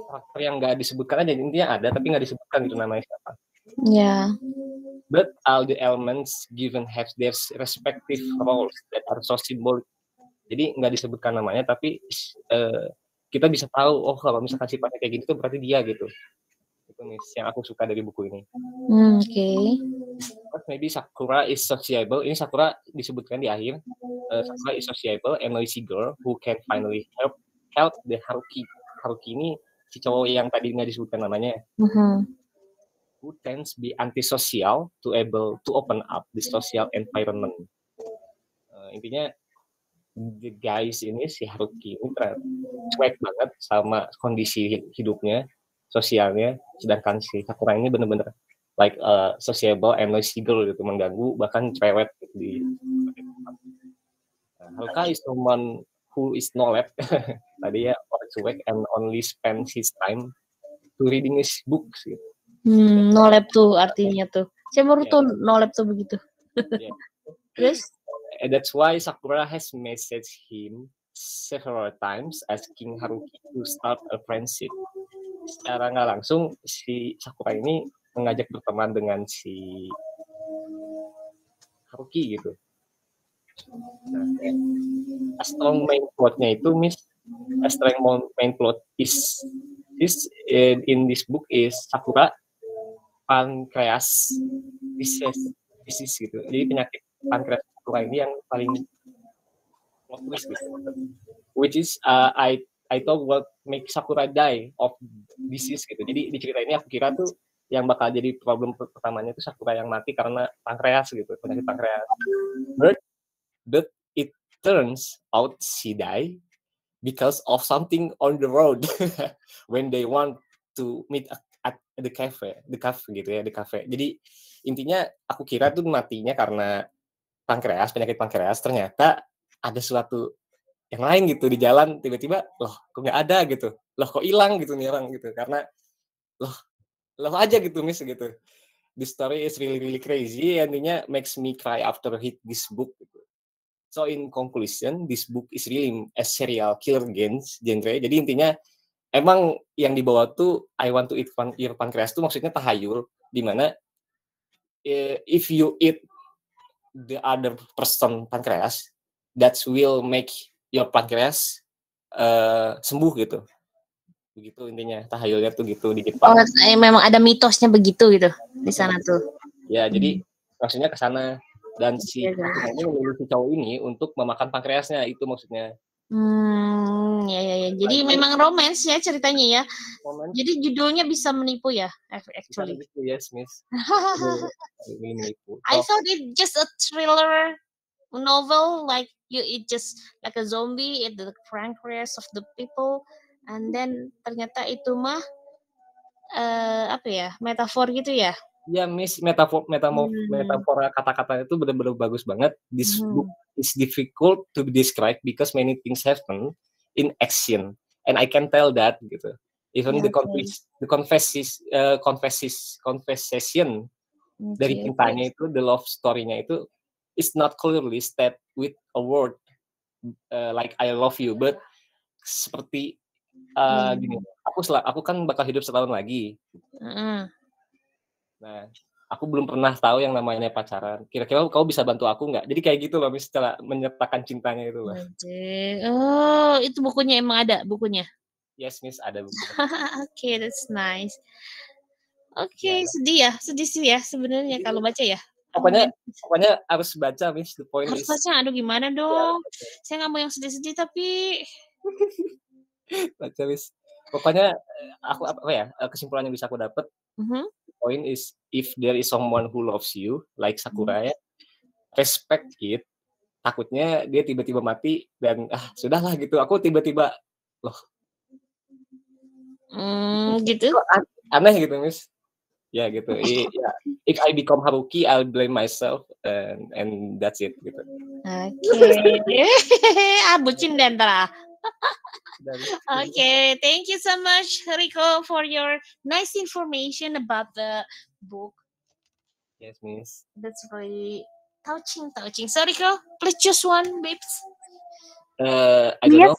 karakter yang nggak disebutkan aja, intinya ada tapi nggak disebutkan gitu namanya siapa. Yeah. But all the elements given have their respective roles that are so symbolic. Jadi nggak disebutkan namanya tapi kita bisa tahu, oh kalau misalkan sifatnya kayak gitu berarti dia gitu. Itu nih yang aku suka dari buku ini. Okay. But maybe Sakura is sociable. Ini Sakura disebutkan di akhir. Sakura is sociable and noisy girl who can finally help the Haruki. Haruki ini si cowok yang tadi nggak disebutkan namanya. Who tends be antisocial to able to open up the social environment. Intinya the guys ini si Haruki ini cuek banget sama kondisi hidupnya, sosialnya, sedangkan si Sakura ini bener-bener like sociable and noisy girl gitu, mengganggu bahkan cerewet gitu di Haruka is someone who is knowledge tadi ya, orang cuek and only spend his time to reading his books gitu. Knowledge tuh artinya tuh. Saya baru tuh knowledge tuh begitu. Terus? That's why Sakura has messaged him several times asking Haruki to start a friendship. Secara nggak langsung si Sakura ini mengajak berteman dengan si Haruki gitu. Nah, a strong main plotnya itu a strong main plot is in this book is Sakura pancreas disease gitu. Jadi penyakit pankreas Sakura ini yang paling plot twist gitu. Which is I thought what make Sakura die of disease gitu. Jadi di cerita ini aku kira tuh yang bakal jadi problem pertamanya itu Sakura yang mati karena pankreas gitu, penyakit pankreas. But it turns out she die because of something on the road when they want to meet at the cafe gitu ya, the cafe. Jadi intinya aku kira tuh matinya karena pankreas, penyakit pankreas, ternyata ada suatu yang lain gitu di jalan, tiba-tiba loh kok nggak ada gitu, loh kok hilang gitu nih orang gitu, karena loh aja gitu miss gitu. The story is really crazy, intinya makes me cry after read this book gitu. So in conclusion, this book is really a serial killer genre. Jadi intinya emang yang dibawa tuh I want to eat your pancreas tuh maksudnya tahayul, di mana if you eat the other person pancreas, that will make your pancreas sembuh gitu. Begitu intinya tahayulnya tuh gitu di Jepang. Oh, memang ada mitosnya begitu gitu di sana tuh. Ya, jadi maksudnya ke sana dan si ini memilih si cowok ini untuk memakan pankreasnya, itu maksudnya. Ya. Jadi memang romance ya ceritanya ya. Romance. Jadi judulnya bisa menipu ya, actually. Bisa, yes, miss. Menipu. I thought it just a thriller novel, like it just like a zombie, it the pancreas of the people, and then ternyata itu mah apa ya, metafor gitu ya. Ya, miss, metafora kata-kata itu benar-benar bagus banget. This book is difficult to be described because many things happen in action, and I can tell that gitu. Even the conversation dari cintanya itu, the love story-nya itu is not clearly stated with a word like I love you, but seperti gini, aku kan bakal hidup setahun lagi. Nah, aku belum pernah tahu yang namanya pacaran. Kira-kira kau bisa bantu aku nggak? Jadi kayak gitu loh, setelah menyatakan cintanya itu loh. Oh, itu bukunya emang ada bukunya? Yes, miss, ada bukunya. Okay, that's nice. Okay, sedih sih ya sebenarnya kalau baca ya. Pokoknya harus baca, miss. The point harus is. Baca, aduh gimana dong? Saya nggak mau yang sedih-sedih tapi. Baca, miss. Pokoknya aku kesimpulan yang bisa aku dapat, Mhm. point is if there is someone who loves you like Sakura ya, respect it. Takutnya dia tiba-tiba mati dan sudahlah gitu. Aku tiba-tiba loh, Gitu. kok aneh gitu, Miss. Ya gitu. Ya, if I become Haruki, I'll blame myself and that's it gitu. Oke. Bucin dan antara. Dan Okay, thank you so much, Rico, for your nice information about the book. yes, Miss. That's really touching. So, Rico, please choose one, babes. I don't know.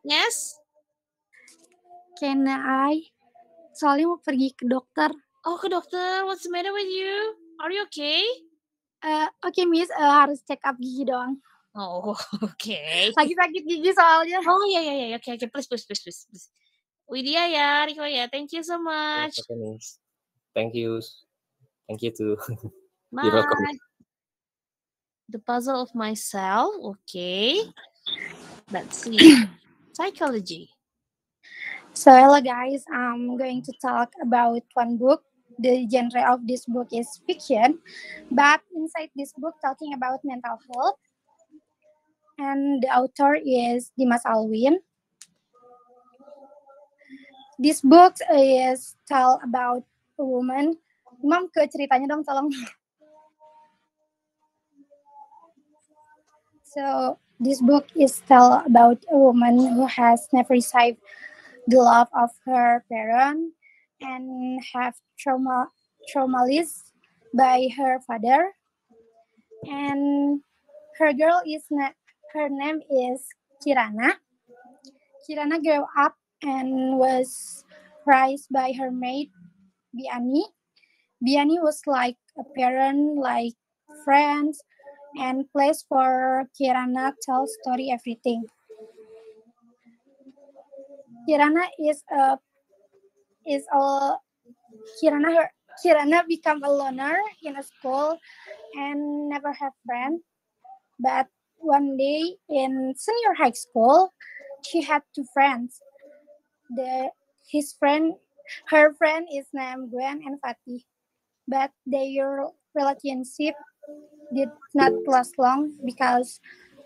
Yes? Can I? Soalnya mau pergi ke dokter. Oh, ke dokter. What's the matter with you? Are you okay? Oke, Miss, harus check up gigi doang. Oh, okay. Lagi sakit gigi soalnya. Oh, yeah. Okay. Please. Widya ya, Rico ya. Thank you so much. Okay, Miss. Thank you too. Bye. You're welcome. The Puzzle of Myself. Okay. Let's see. Psychology. So, hello guys. I'm going to talk about one book. The genre of this book is fiction, but inside this book talking about mental health. And the author is Dimas Alwin. This book is tell about a woman. Imam, ke ceritanya dong tolong. So this book is tell about a woman who has never received the love of her parent and have traumatized by her father. And her name is Kirana. Kirana grew up and was raised by her maid Biani. Biani was like a parent, like friends, and place for Kirana tell story everything. Kirana Kirana become a loner in a school and never have friends. But one day in senior high school, she had two friends. Her friend is named Gwen and Fatih, but their relationship did not last long because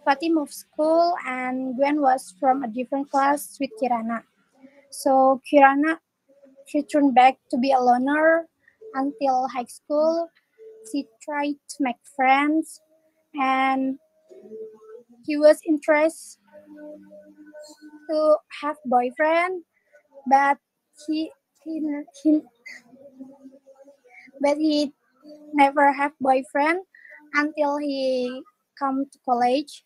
Fatih moved school and Gwen was from a different class with Kirana. So Kirana returned back to be a loner until high school. She tried to make friends and he was interested to have boyfriend, but he never have boyfriend until he come to college.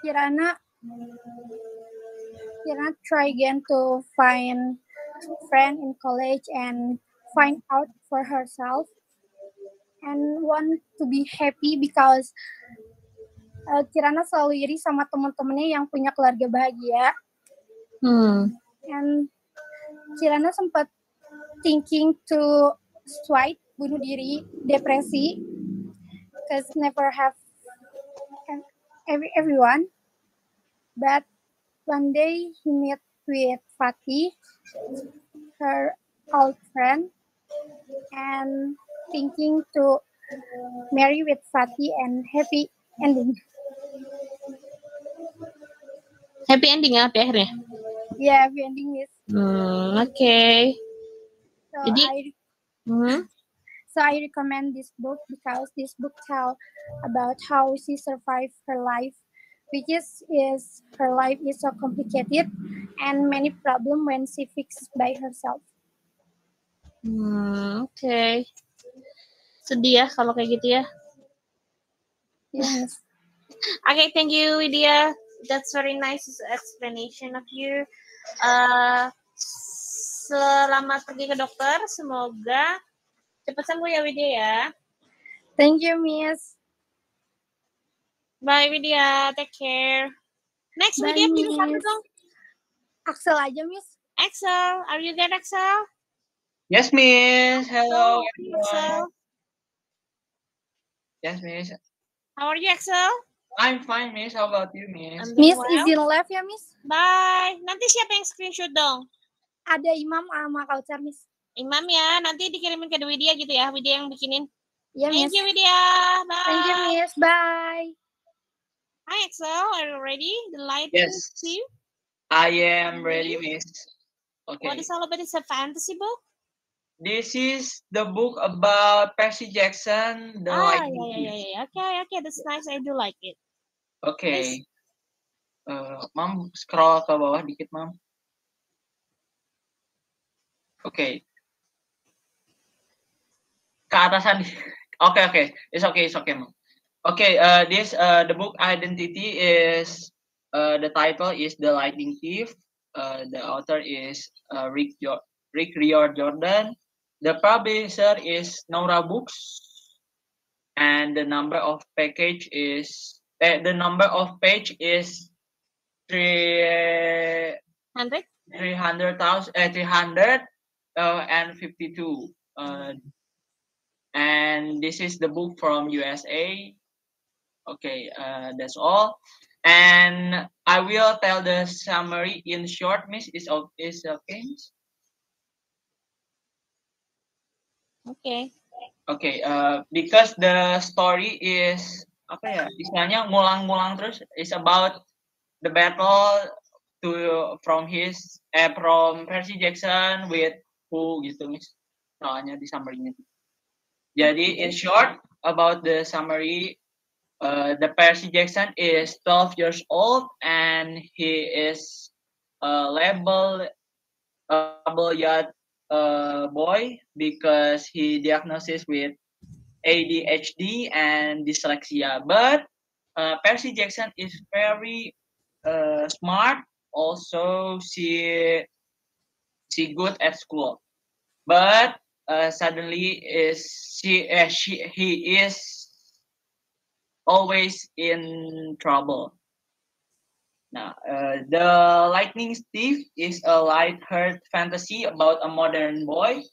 Kirana try again to find friend in college and find out for herself and want to be happy because Kirana selalu iri sama teman-temannya yang punya keluarga bahagia. And Kirana sempat thinking to suicide, bunuh diri, depresi, because never have everyone. But one day he met with Fatih, her old friend, and thinking to marry with Fatih and happy ending. Happy ending ya, akhirnya? Yeah, happy ending is. Okay. So Jadi, So I recommend this book because this book tells about how she survived her life, which is her life is so complicated and many problems when she fixed by herself. Okay. Sedih ya kalau kayak gitu ya. Yes. Okay, thank you, Widya. That's very nice explanation of you. Selamat pergi ke dokter. Semoga cepat sembuh ya, Widya ya. Thank you, Miss. Bye, Widya. Take care. Next, Bye, Widya, pilih satu Miss. dong. Axel aja, Miss. Axel, are you there, Axel? Yes, Miss. Hello, Axel. Yes, Miss. How are you, Axel? I'm fine, Miss. How about you, Miss? I'm doing Miss well. izin live ya Miss. Bye. Nanti siapa yang screenshot dong? Ada Imam sama Kautsar Miss. Imam ya, nanti dikirimin ke Widya gitu ya, Widya yang bikinin. Iya Thank Miss. you Widya. Bye. Thank you Miss. Bye. Hi Excel, are you ready? The light Yes. to you. I am ready, Miss. What Okay. is all about? It's a fantasy book. This is the book about Percy Jackson, the Lightning Thief. Yeah. Okay, that's nice. I do like it. Okay. Mam, scroll ke bawah dikit, Mam. Okay. Ke atasan. Okay. It's okay, Mam. Okay, this the book identity is the title is The Lightning Thief. The author is Rick Riordan. The publisher is Nora Books, and the number of page is 100. 352. And this is the book from USA. Okay, that's all. And I will tell the summary in short, Miss. Is okay, Miss? Okay. Okay, because the story is apa ya? Istilahnya ngulang-ngulang terus. It's about the battle from Percy Jackson with who gitu, Miss. Soalnya di summary-nya. Jadi in short about the summary. The Percy Jackson is 12 years old and he is labeled a troubled boy because he diagnosed with ADHD and dyslexia. But Percy Jackson is very smart. Also, she good at school. But suddenly he is always in trouble. Now, The Lightning Thief is a light-hearted fantasy about a modern boy,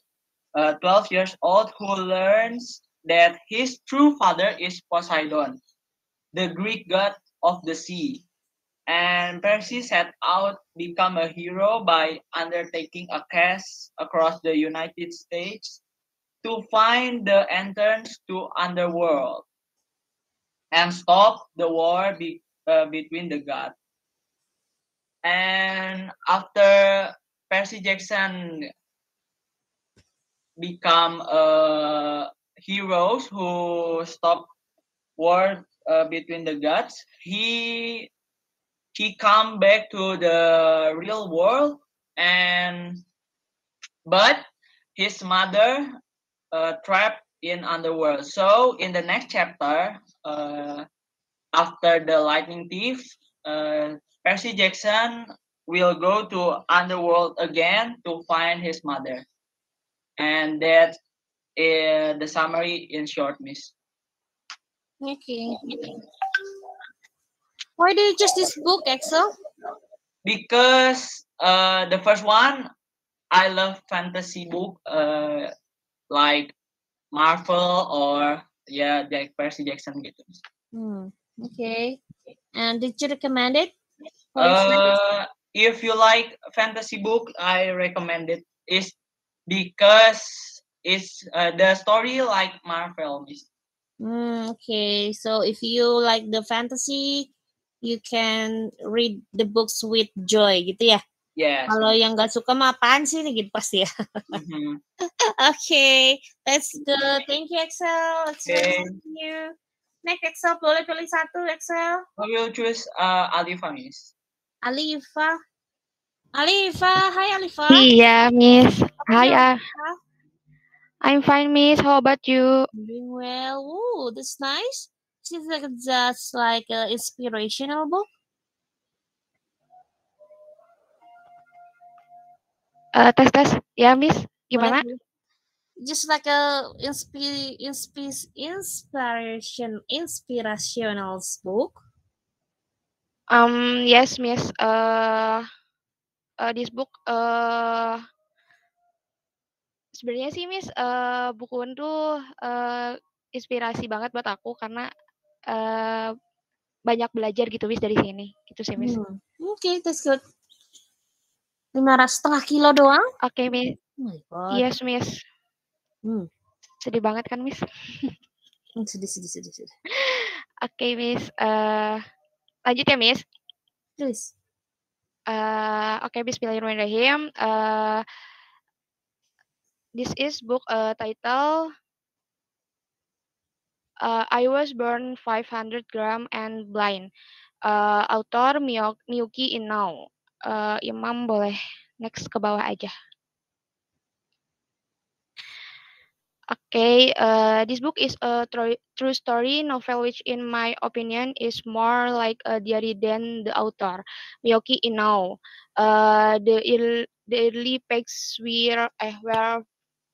12 years old, who learns that his true father is Poseidon, the Greek god of the sea. And Percy set out to become a hero by undertaking a quest across the United States to find the entrance to Underworld and stop the war between the gods. And after Percy Jackson become heroes who stop war between the gods, he come back to the real world, but his mother trapped in underworld. So in the next chapter, after the Lightning Thief, Percy Jackson will go to underworld again to find his mother. And that is the summary in short, Miss. Okay. Why did you choose this book, Excel? Because the first one, I love fantasy book like Marvel or like Percy Jackson gitu. Okay. And did you recommend it? If you like fantasy book, I recommend it. Is because it's the story like Marvel. Okay. So if you like the fantasy, you can read the books with joy, gitu ya? Yes. Kalau yang nggak suka mah apaan sih nih gitu pasti ya. Okay, that's good. Thank you, Excel. Let's thank you. Next, Excel, boleh pilih satu, Excel. I will choose Alifa, Miss. Alifa. Hi Alifa. Iya, Miss. Hi, Alifa? I'm fine, Miss. How about you? I'm doing well. Ooh, that's nice. Seems like it's just like an inspirational book. Tes. Ya, Miss. Gimana? Boleh. Just like a inspirational book. Yes, Miss. This book sebenarnya sih, Miss, buku tuh inspirasi banget buat aku karena banyak belajar gitu Miss dari sini. Gitu sih Miss. Oke, that's good. 500,5 kilo doang? Oke Miss. Oh my God. Yes Miss. Sedih banget kan Miss? Sedih. Oke Miss. Lanjut ya Miss. Please. Oke, Bismillahirrahmanirrahim. This is book title I Was Born 500 Gram and Blind. Author Miyuki Inao. Imam boleh next ke bawah aja. Okay, this book is a true story novel which in my opinion is more like a diary than the author, Miyuki Inao. The early pages were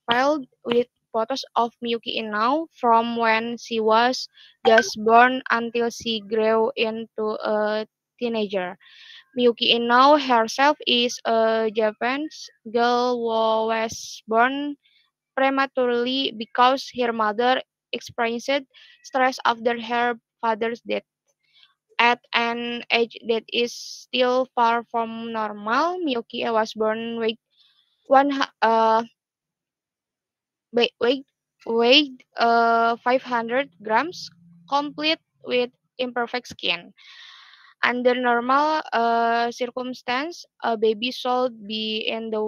filled with photos of Miyuki Inao from when she was just born until she grew into a teenager. Miyuki Inao herself is a Japanese girl who was born prematurely because her mother experienced stress after her father's death. At an age that is still far from normal, Miyuki was born with one weighed 500 grams, complete with imperfect skin. Under normal circumstance, a baby should be in the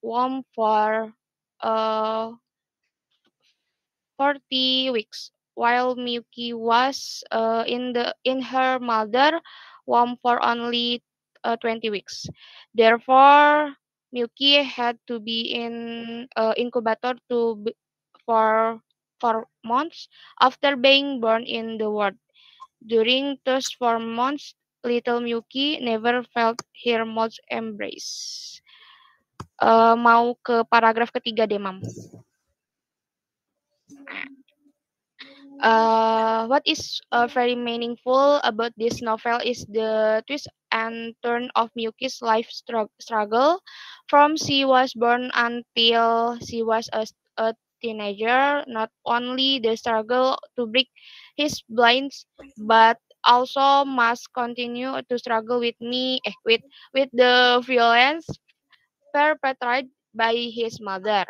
womb for uh, 40 weeks, while Miyuki was in her mother womb for only 20 weeks. Therefore, Miyuki had to be in incubator for 4 months after being born in the world. During those 4 months, little Miyuki never felt her mom's embrace. Mau ke paragraf ketiga deh, Mam. What is very meaningful about this novel is the twist and turn of Miyuki's life struggle from she was born until she was a teenager. Not only the struggle to break his blinds, but also must continue to struggle with the violence perpetrated by his mother.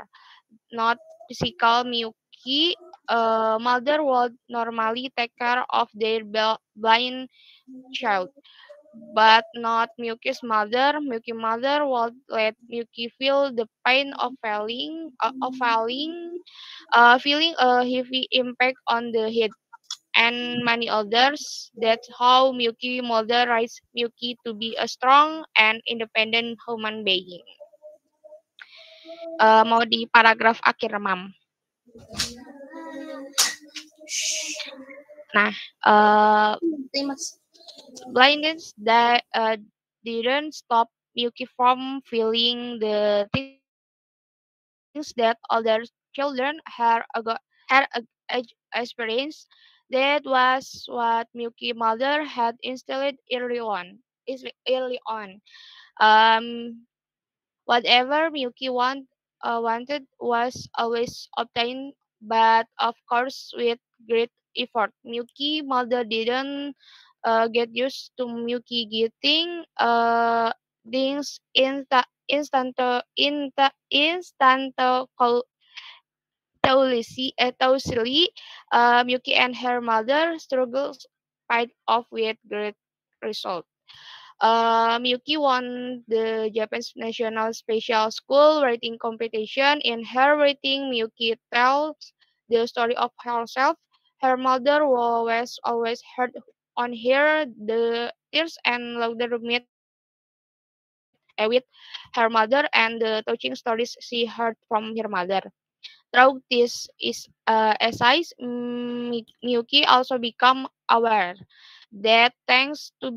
Not physical Miyuki, mother would normally take care of their blind child, but not Miyuki's mother. Miyuki's mother would let Miyuki feel the pain of feeling a heavy impact on the head. And many others. That's how Miyuki mother raised Miyuki to be a strong and independent human being. Mau di paragraf akhir, Mam. Nah, blindness that didn't stop Miyuki from feeling the things that other children had experienced. That was what Miyuki mother had instilled early on. Um, Whatever Miyuki wanted was always obtained, but of course with great effort. Miyuki mother didn't get used to Miyuki getting things instantaneously. Miyuki and her mother struggles fight off with great result. Miyuki won the Japanese National Special School writing competition. In her writing, Miyuki tells the story of herself. Her mother was always hard on her. The tears and laughter met with her mother and the touching stories she heard from her mother. Through this essays, Miyuki also become aware that thanks to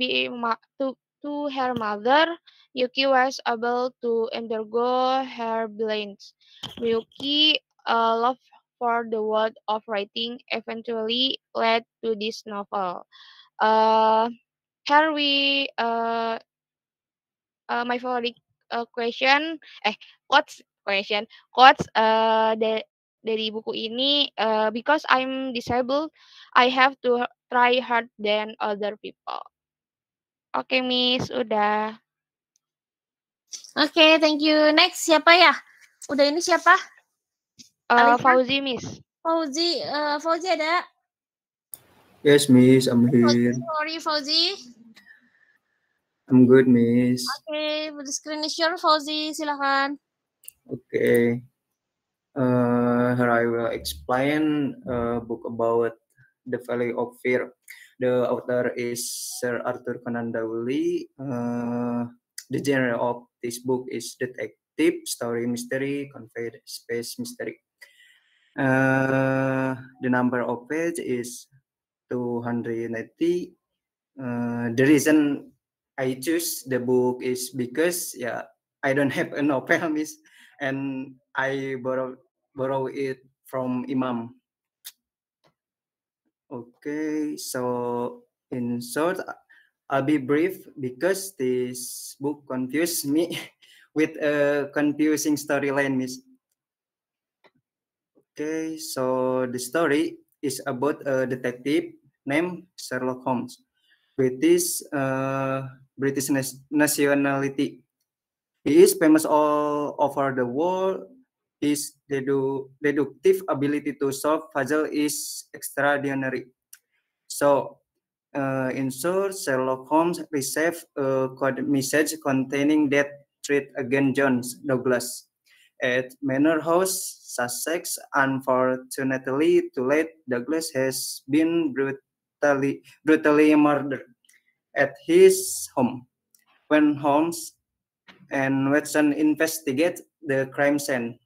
her mother, Miyuki was able to undergo her blindness. Miyuki love for the world of writing eventually led to this novel. Uh, Here we my favorite question quotes dari buku ini, because I'm disabled I have to try hard than other people. Oke, Miss, udah. Oke, thank you. Next siapa ya? Udah ini siapa? Alifah? Fauzi, Miss. Fauzi, Fauzi ada? Yes, Miss, I'm here. How are you, Fauzi? I'm good, Miss. Okay, the screen is yours, Fauzi. Silakan. Okay. Here I will explain a book about The Valley of Fear. The author is Sir Arthur Conan Doyle. The genre of this book is detective, story, mystery, conveyed space mystery. The number of pages is 290. The reason I choose the book is because I don't have a novel, Miss, and I borrow it from Imam. Okay, so in short, I'll be brief because this book confused me with a confusing storyline, Miss. Okay, so the story is about a detective named Sherlock Holmes, British nationality. He is famous all over the world. His deductive ability to solve puzzles is extraordinary. So, in short, Sherlock Holmes received a code message containing death threat against John Douglas at Manor House, Sussex. Unfortunately, too late, Douglas has been brutally murdered at his home. When Holmes and Watson investigate the crime scene,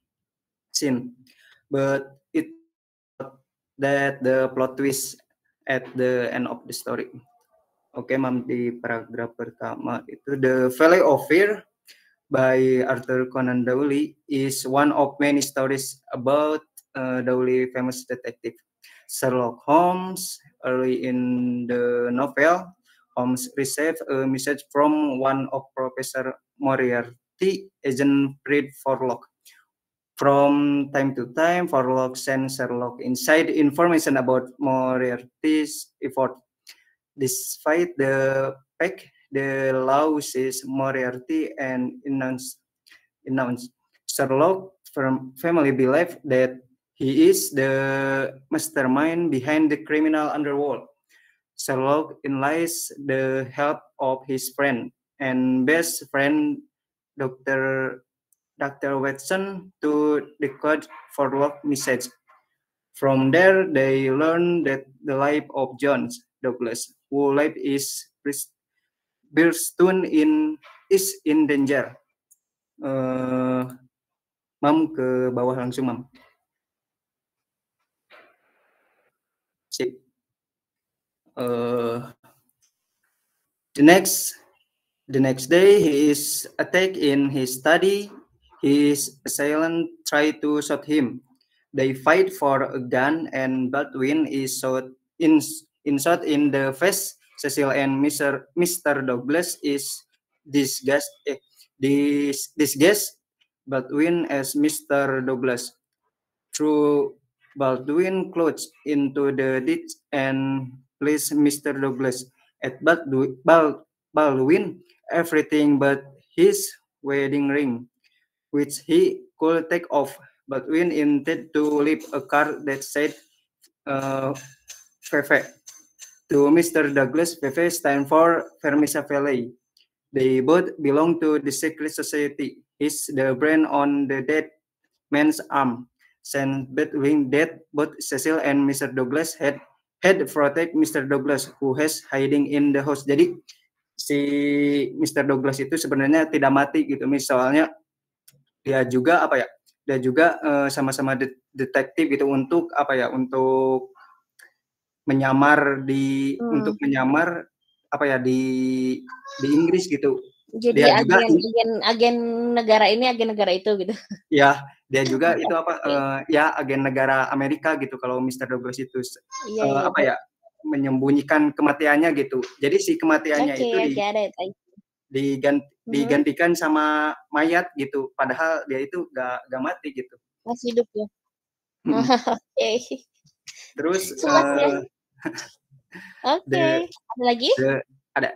but it turns out that the plot twist at the end of the story. Oke, Mam, di paragraf pertama itu The Valley of Fear by Arthur Conan Doyle is one of many stories about Doyle famous detective Sherlock Holmes. Early in the novel, Holmes received a message from one of Professor Moriarty, Agent Fred Forlock. From time to time, Forlock sends Sherlock inside information about Moriarty's effort. Despite the fact the law says Moriarty and announced Sherlock family believe that he is the mastermind behind the criminal underworld. Sherlock enlists the help of his friend and best friend, Dr. Watson, to decode Forlock's message. From there, they learn that the life of John Douglas, whose life is in danger. Mam, ke bawah langsung, Mam. Sip. The next day, he is attacked in his study. His assailant try to shoot him. They fight for a gun, and Baldwin is shot in the face. Cecil and Mr. Douglas is disguised Baldwin as Mr. Douglas. Through Baldwin clothes into the ditch and place Mr. Douglas at Baldwin everything but his wedding ring, which he could take off. Baldwin intended to leave a card that said Fefe. To Mr. Douglas, Fefe stands for Vermissa Valley. They both belong to the secret society. He's the brand on the dead man's arm. Since Baldwin dead, both Cecil and Mr. Douglas had protect Mr. Douglas who has hiding in the house. Jadi si Mr. Douglas itu sebenarnya tidak mati gitu, misalnya dia juga sama-sama detektif gitu untuk untuk menyamar di Inggris gitu. Jadi dia agen negara ini, agen negara itu gitu. Ya, dia juga itu agen negara Amerika gitu kalau Mr. Douglas itu menyembunyikan kematiannya gitu. Jadi si kematiannya itu digantikan sama mayat gitu, padahal dia itu gak mati gitu, masih hidup ya. Terus Oke. Ada lagi? Ada.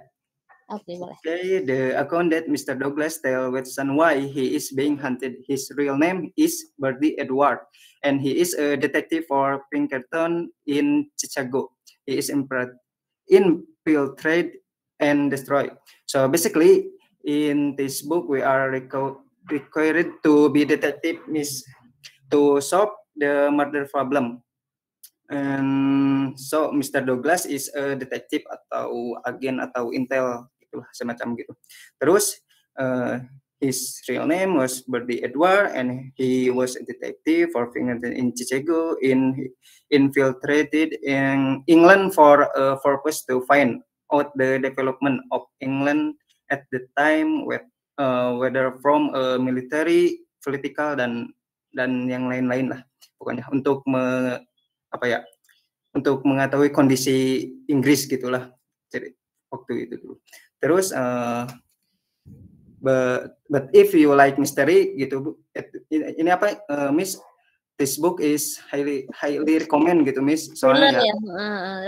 Oke, boleh. Okay, the account that Mr. Douglas tell Watson why he is being hunted. His real name is Birdie Edward, and he is a detective for Pinkerton in Chicago. He is infiltrate and destroy. So basically, in this book, we are required to be detective, to solve the murder problem. And so Mr. Douglas is a detective atau agen atau intel gitu semacam gitu. Terus his real name was Birdie Edward, and he was a detective for Pinkerton in Chicago, infiltrated in England for a purpose to find out the development of England at the time, whether from a military, political dan yang lain-lain lah pokoknya untuk untuk mengetahui kondisi Inggris gitulah waktu itu dulu. Terus but if you like mystery gitu, ini apa Miss, this book is highly recommend gitu Miss, soalnya ya.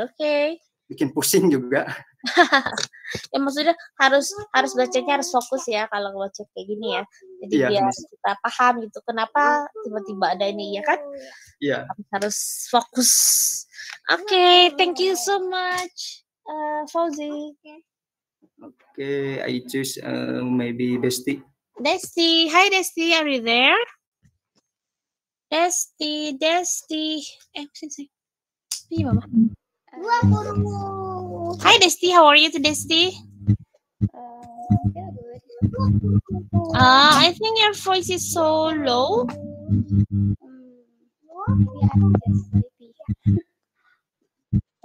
Oke. Bikin pusing juga. Ya maksudnya harus bacanya harus fokus ya kalau baca kayak gini ya. Jadi biar kita paham gitu kenapa tiba-tiba ada ini ya kan? Iya. Harus fokus. Oke, thank you so much, Fauzi. Okay, I choose maybe Desti. Desti, hi Desti, are you there? Desti. Sini. Iya mama. Hi Desti, how are you today, Desti? I think your voice is so low.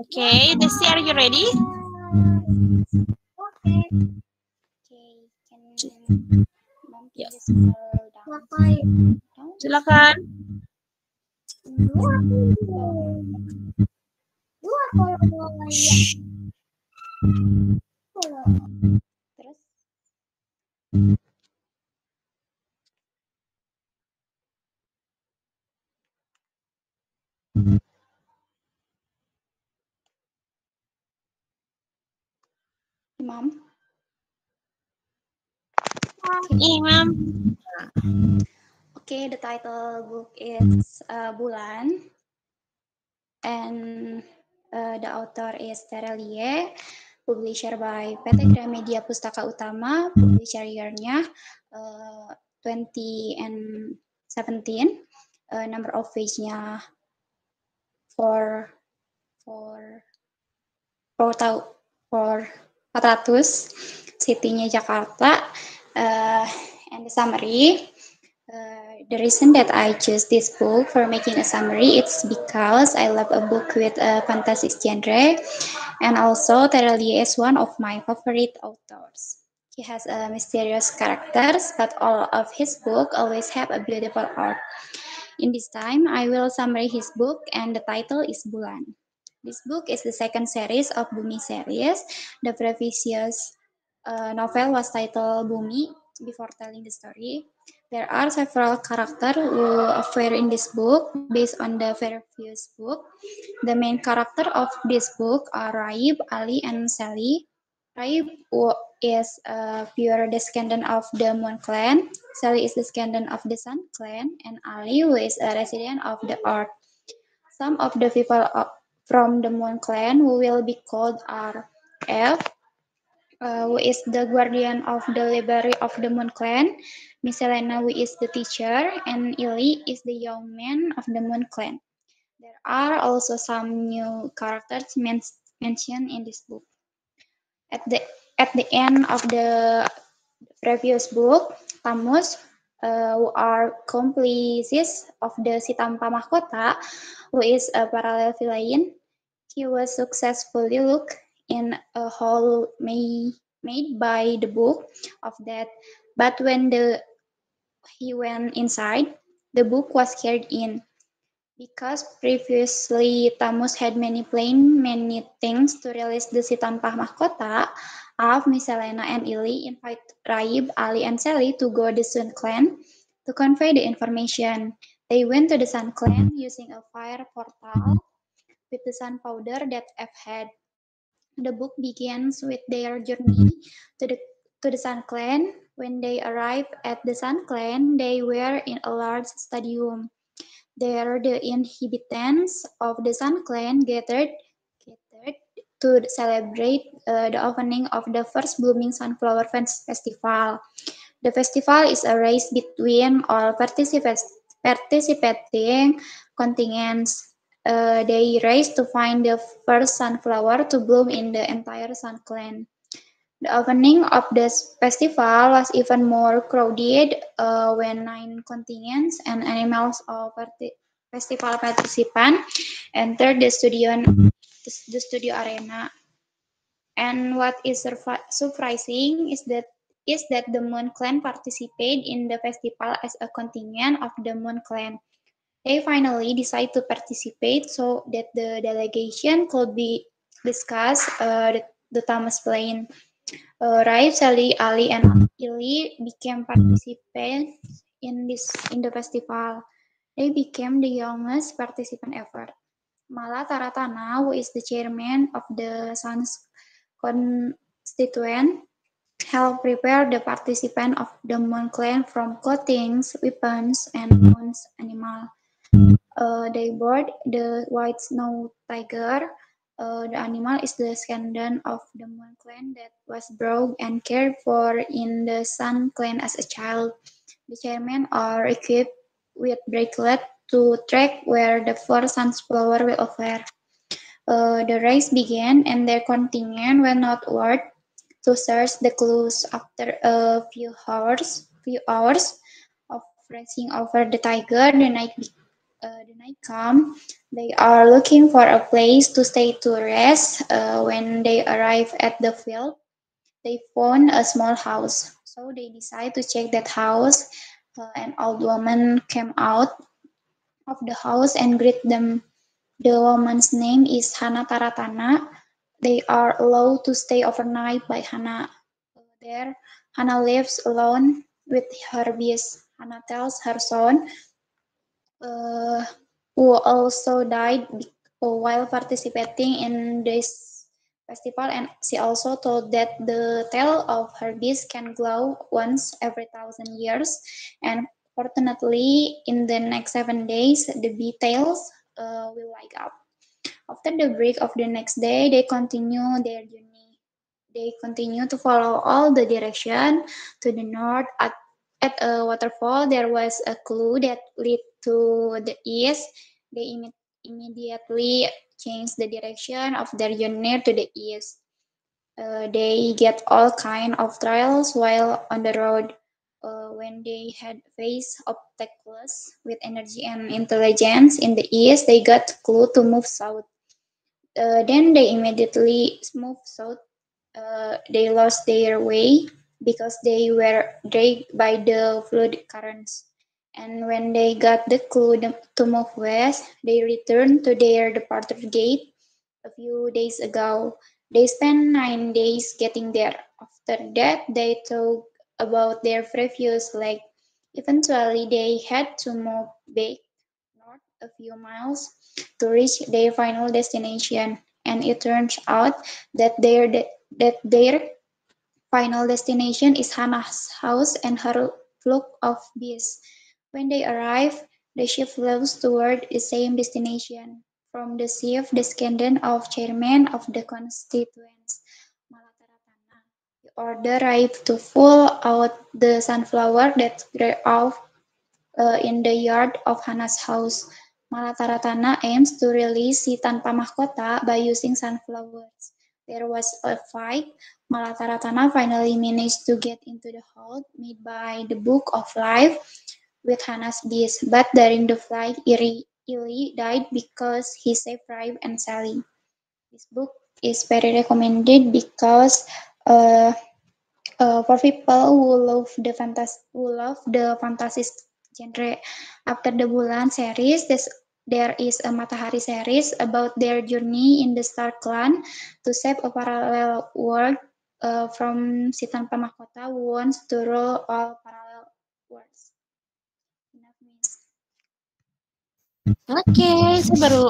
Okay, Desti, are you ready? Okay. Silakan. Imam. Imam. Okay, the title book is Bulan, and the author is Terelie, publisher by PT Gramedia Pustaka Utama, publisher year-nya 2017, number of page-nya 400, city-nya Jakarta, and the summary. The reason that I choose this book for making a summary, it's because I love a book with a fantastic genre, and also Terelie is one of my favorite authors. He has mysterious characters, but all of his books always have a beautiful art. In this time, I will summary his book, and the title is Bulan. This book is the second series of Bumi series. The previous novel was titled Bumi. Before telling the story, there are several characters who appear in this book based on the previous book. The main character of this book are Raib, Ali, and Sally. Raib is a pure descendant of the Moon clan. Sally is the descendant of the Sun clan, and Ali, who is a resident of the Earth. Some of the people from the Moon clan who will be called are F, who is the guardian of the library of the Moon clan, Miss Helena, who is the teacher, and Ili is the young man of the Moon clan. There are also some new characters mentioned in this book. At the end of the previous book, Tamus, who are complices of the Si Tanpa Mahkota, who is a parallel villain, he was successfully locked in a hole made by the book of death. But when he went inside, the book was carried in. Because previously Tamus had many things to release the Si Tanpa Mahkota, Af, Miss Helena, and Ili invite Raib, Ali, and Sally to go to the Sun clan to convey the information. They went to the Sun clan using a fire portal with the sun powder that F had. The book begins with their journey to the Sun Clan. When they arrive at the Sun Clan, they were in a large stadium. There, the inhabitants of the Sun Clan gathered to celebrate the opening of the first blooming sunflower festival. The festival is a race between all participating contingents. They race to find the first sunflower to bloom in the entire Sun Clan. The opening of this festival was even more crowded when 9 contingents and animals of festival participants entered the studio arena. And what is surprising is that the Moon Clan participated in the festival as a contingent of the Moon Clan. They finally decided to participate so that the delegation could be discussed the Thomas Plain. Raif, Sally, Ali, and Ili became participants in the festival. They became the youngest participant ever. Mala Taratana, who is the chairman of the Sun's constituent, helped prepare the participants of the Moon Clan from clothing, weapons, and Moon's animal. They bought the white snow tiger. The animal is the descendant of the Moon Clan that was brought and cared for in the Sun Clan as a child. The chairmen are equipped with bracelets to track where the first sunflower will occur. The race began and their contingent went northward to search the clues. After a few hours of racing over the tiger, the night come. They are looking for a place to stay to rest. When they arrive at the field, they found a small house. So they decide to check that house. An old woman came out of the house and greet them. The woman's name is Hana Taratana. They are allowed to stay overnight by Hana. There, Hana lives alone with her beast. Hana tells her son, who also died while participating in this festival, and she also told that the tail of her beast can glow once every 1,000 years, and fortunately in the next 7 days the bee tails will light up. After the break of the next day, they continue their journey. They continue to follow all the direction to the north. At a waterfall, there was a clue that led to the east. They immediately changed the direction of their journey to the east. They get all kind of trials while on the road. When they had faced obstacles with energy and intelligence in the east, they got clue to move south. Then they immediately moved south. They lost their way because they were dragged by the flood currents. And when they got the clue to move west, they returned to their departure gate a few days ago. They spent 9 days getting there. After that, they talked about their previous leg. Eventually, they had to move back north a few miles to reach their final destination. And it turns out that their final destination is Hannah's house and her flock of bees. When they arrive, the ship flows toward the same destination. From the ship, the descendant of chairman of the constituents, Malataratana, the order arrived to pull out the sunflower that grew off in the yard of Hannah's house. Malataratana aims to release si tanpa mahkota by using sunflowers. There was a fight. Malataratana finally managed to get into the hold made by the Book of Life with Hannah's beast, but during the flight, Ili died because he saved Raif and Sally. This book is very recommended because for people who love the fantasy genre. After the Bulan series, there is a Matahari series about their journey in the Star Clan to save a parallel world from si tanpa mahkota who wants to rule all parallel worlds. Oke, saya baru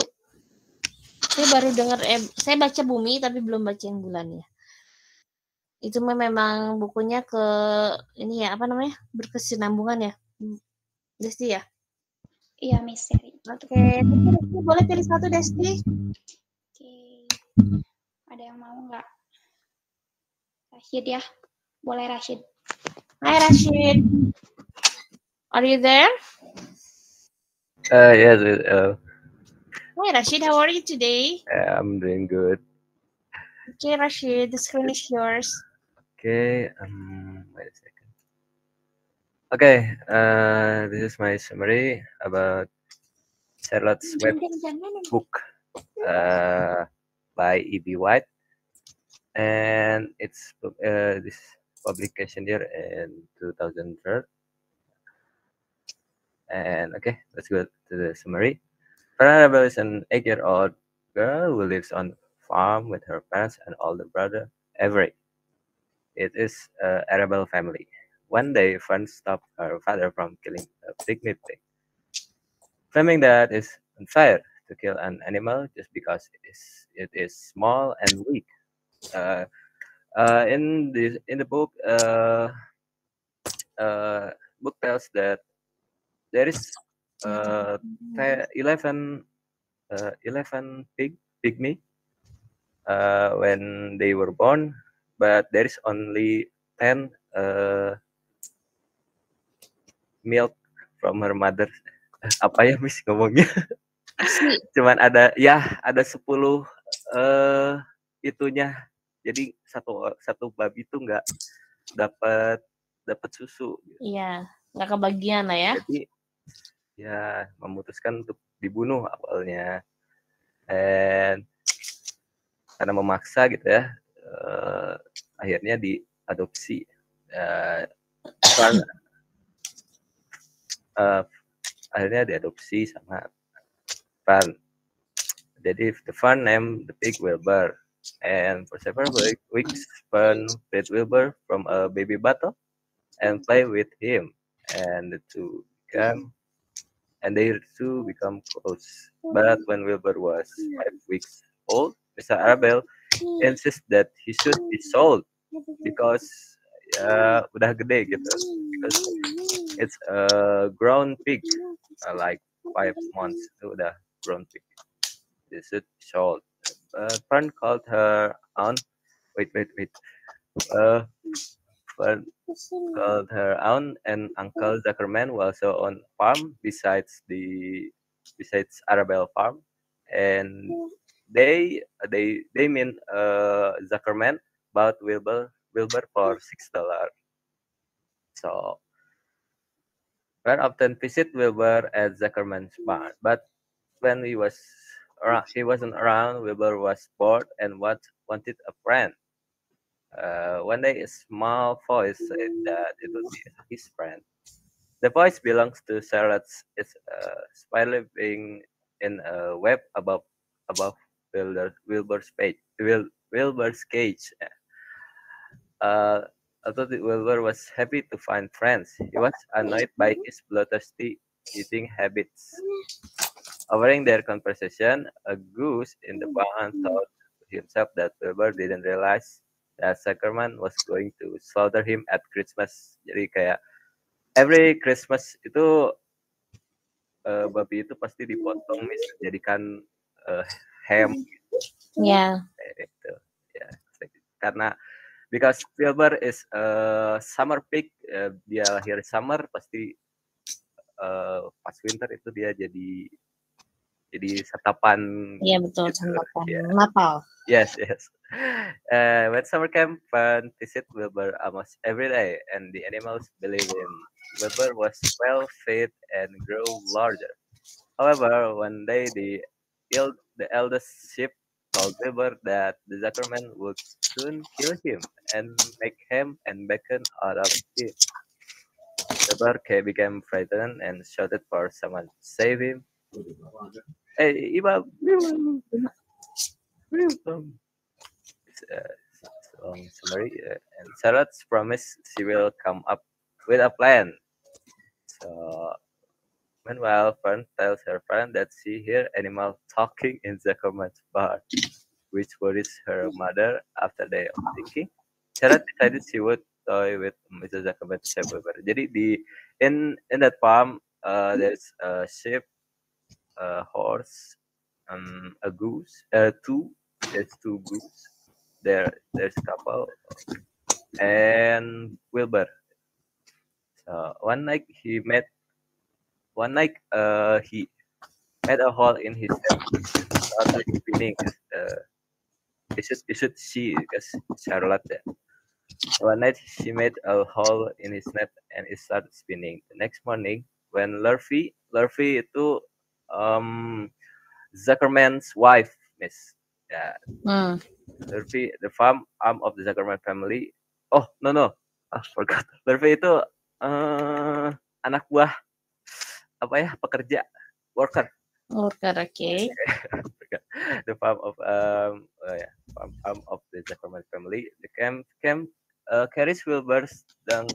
Saya baru dengar, saya baca Bumi tapi belum baca yang Bulan ya. Itu memang bukunya ke ini ya, apa namanya? Berkesinambungan ya. Desti ya? Iya, misteri. Oke, Desti boleh pilih satu Desti. Oke. Ada yang mau nggak? Rashid ya. Boleh Rashid. Hai Rashid. Are you there? Yes, Hi Rashid, how are you today? I'm doing good. Okay, Rashid, the screen is yours. Okay, wait a second. Okay, this is my summary about Charlotte's Web book by E.B. White, and it's this publication year in 2003. And okay, let's go to the summary. Annabelle is an 8-year-old girl who lives on a farm with her parents and older brother, Avery. It is a Arable family. One day, Fern stopped her father from killing a pygmy pig, claiming that it's unfair to kill an animal just because it is small and weak. In the book, book tells that there is 11 pygmy when they were born, but there is only 10 milk from her mother. Apa ya Miss ngomongnya? Cuman ada 10 itunya. Jadi satu babi itu nggak dapat susu. Iya, nggak kebagian lah ya. Jadi ya memutuskan untuk dibunuh awalnya. And karena memaksa gitu ya, akhirnya diadopsi. Akhirnya diadopsi sama Fern. Jadi the Fern named the pig Wilbur, and for several weeks Fern fed Wilbur from a baby bottle and play with him, and they two become close. But when Wilbur was 5 weeks old, Mr. Arabelle insists that he should be sold because ya udah gede gitu. Because it's a grown pig, like 5 months itu udah grown pig. They should be sold. Fern called her aunt. Wait. Fern called her aunt and Uncle Zuckerman who also on farm besides Arabelle farm, and they mean Zuckerman bought Wilbur for $6. So Fern often visit Wilbur at Zuckerman's barn, but when he wasn't around, Wilbur was bored and wanted a friend. One day, a small voice said that it would be his friend. The voice belongs to Charlotte. It's a spider living in a web above Wilbur's cage. Although Wilbur was happy to find friends, he was annoyed by his bloodthirsty eating habits. Overhearing their conversation, a goose in the barn thought to himself that Wilbur didn't realize that Zuckerman was going to slaughter him at Christmas. Jadi kayak every Christmas itu babi itu pasti dipotong, dijadikan ham. Yeah. Itu, ya. Karena because Wilbur is a summer pig, dia lahir summer, pasti pas winter itu dia jadi santapan. Iya betul, santapan Natal. Yes. When summer came, Fern visit Wilbur almost every day, and the animals believe him. Wilbur was well fed and grew larger. However, one day the eldest sheep told Wilbur that the Zuckerman would soon kill him and make ham and bacon out of him. Wilbur became frightened and shouted for someone to save him. Hey, Iba, long summary, and Charlotte promised she will come up with a plan. So Meanwhile, Fern tells her friend that she hears animals talking in Zuckerman's bar, which worries her mother. After day of thinking, Sarah decided she would toy with Mrs. Zuckerman to save Wilbur. Jadi in that farm, there's a sheep, a horse, a goose, there's two goose. There's a couple, and Wilbur. So one night he made a hole in his head, started spinning. You should see because Charlotte. One night she made a hole in his net and it started spinning. The next morning when Lurvy itu Zuckerman's wife, Miss. Ya, Lurvy, the arm of the Zuckerman family. Oh no, forgot. Lurvy itu anak buah apa ya, pekerja, worker. Worker, okay. The farm of the Zuckerman family. The camp carries Wilbur's down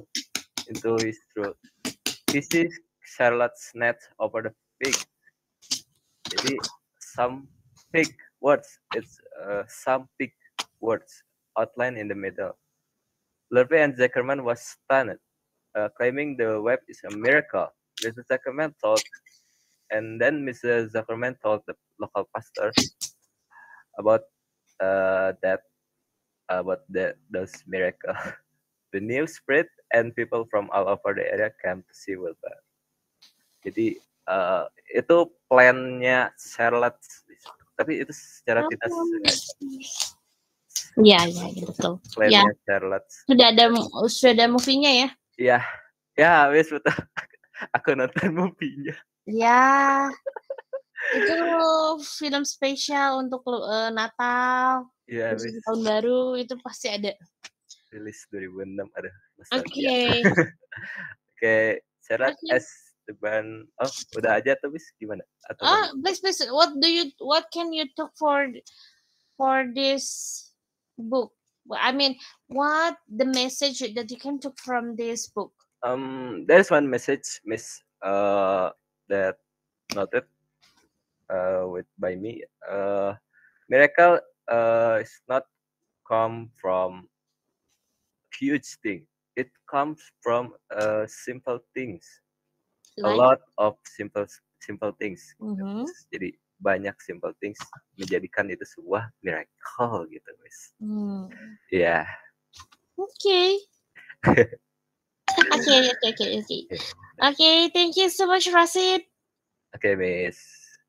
into his throat. He sees Charlotte's net over the pig. Jadi some pig words. It's some pig words outlined in the middle. Lurvy and Zuckerman was stunned, claiming the web is a miracle. Mrs. Zuckerman told, and then Mrs. Zuckerman told the local pastor about those miracles. The news spread and people from all over the area came to see Wilbur. Jadi itu plannya Charlotte, tapi itu secara tidak sengaja. Iya, betul. Plannya Charlotte. Sudah ada movie-nya ya? Iya. Ya, wis betul. Aku nonton movie-nya. Ya. Itu film spesial untuk Natal. Iya, tahun baru itu pasti ada. Rilis 2006 ada. Oke. Oke, Charlotte as the band. Oh, udah aja tuh, bis gimana? Please, what can you talk for this book? I mean, what the message that you can take from this book? There's one message, Miss, that noted by me. Miracle is not come from huge thing. It comes from simple things. A lot of simple things. Jadi banyak simple things menjadikan itu sebuah miracle gitu, Miss. Ya. Okay. Okay, thank you so much, Rashid. Okay, Miss.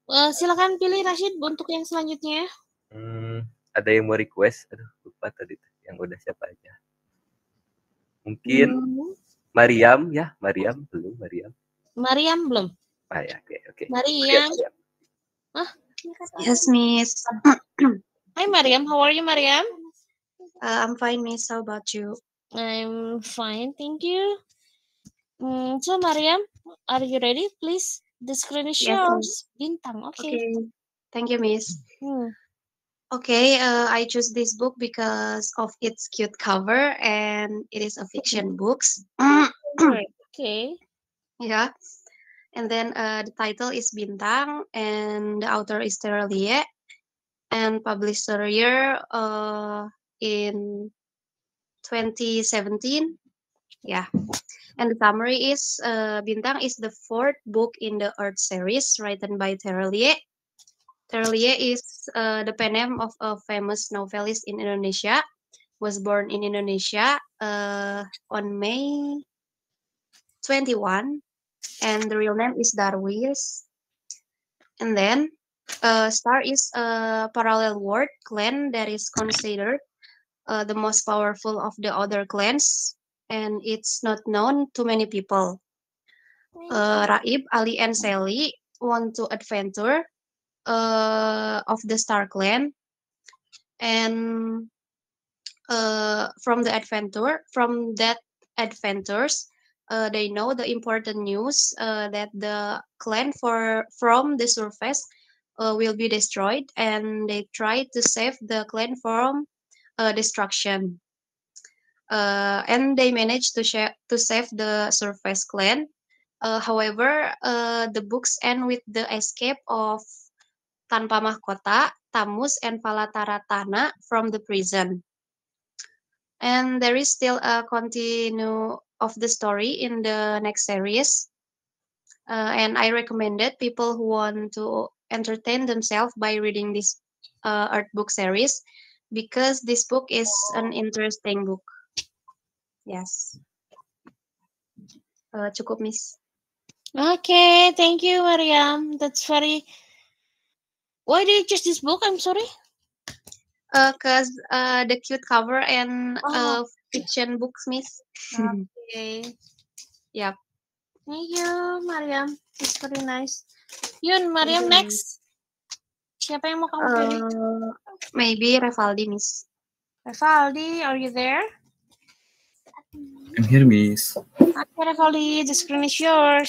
Silakan pilih Rashid untuk yang selanjutnya. Ada yang mau request? Aduh, lupa tadi yang udah siapa aja. Mungkin Mariam ya, Mariam belum. Ah, ya, oke. Mariam. Yes, Miss. Hi, Mariam. How are you, Mariam? I'm fine, Miss. How about you? I'm fine, thank you. So, Mariam, are you ready? Please, the screen is yours. Bintang, okay. Thank you, Miss. Okay, I choose this book because of its cute cover and it is a fiction book. Okay. Yeah. And then the title is Bintang and the author is Terelie and published year in 2017. Yeah. And the summary is Bintang is the fourth book in the Earth series written by Terelie. Terelie is the pen name of a famous novelist in Indonesia. Was born in Indonesia on May 21, and the real name is Darwis. And then Star is a parallel world clan that is considered the most powerful of the other clans, and it's not known to many people. Raib, Ali, and Sally want to adventure of the Star clan, and from that adventures, they know the important news that the clan from the surface will be destroyed, and they try to save the clan from destruction. And they managed to save the surface clan, However, the books end with the escape of Tanpa Mahkota, Tamus, and Falataratana from the prison. And there is still a continue of the story in the next series. And I recommended people who want to entertain themselves by reading this art book series because this book is an interesting book. Yes. Cukup, Miss. Okay, thank you, Mariam. That's very. Why do you choose this book? I'm sorry. Cause the cute cover and fiction books, Miss. Okay. Yep. Thank you, Mariam. It's very nice. Yun, Mariam, next. Siapa yang mau kamu pilih? Maybe Revaldi, Miss. Revaldi, are you there? I'm here, Miss. Okay, Revaldi, the screen is yours.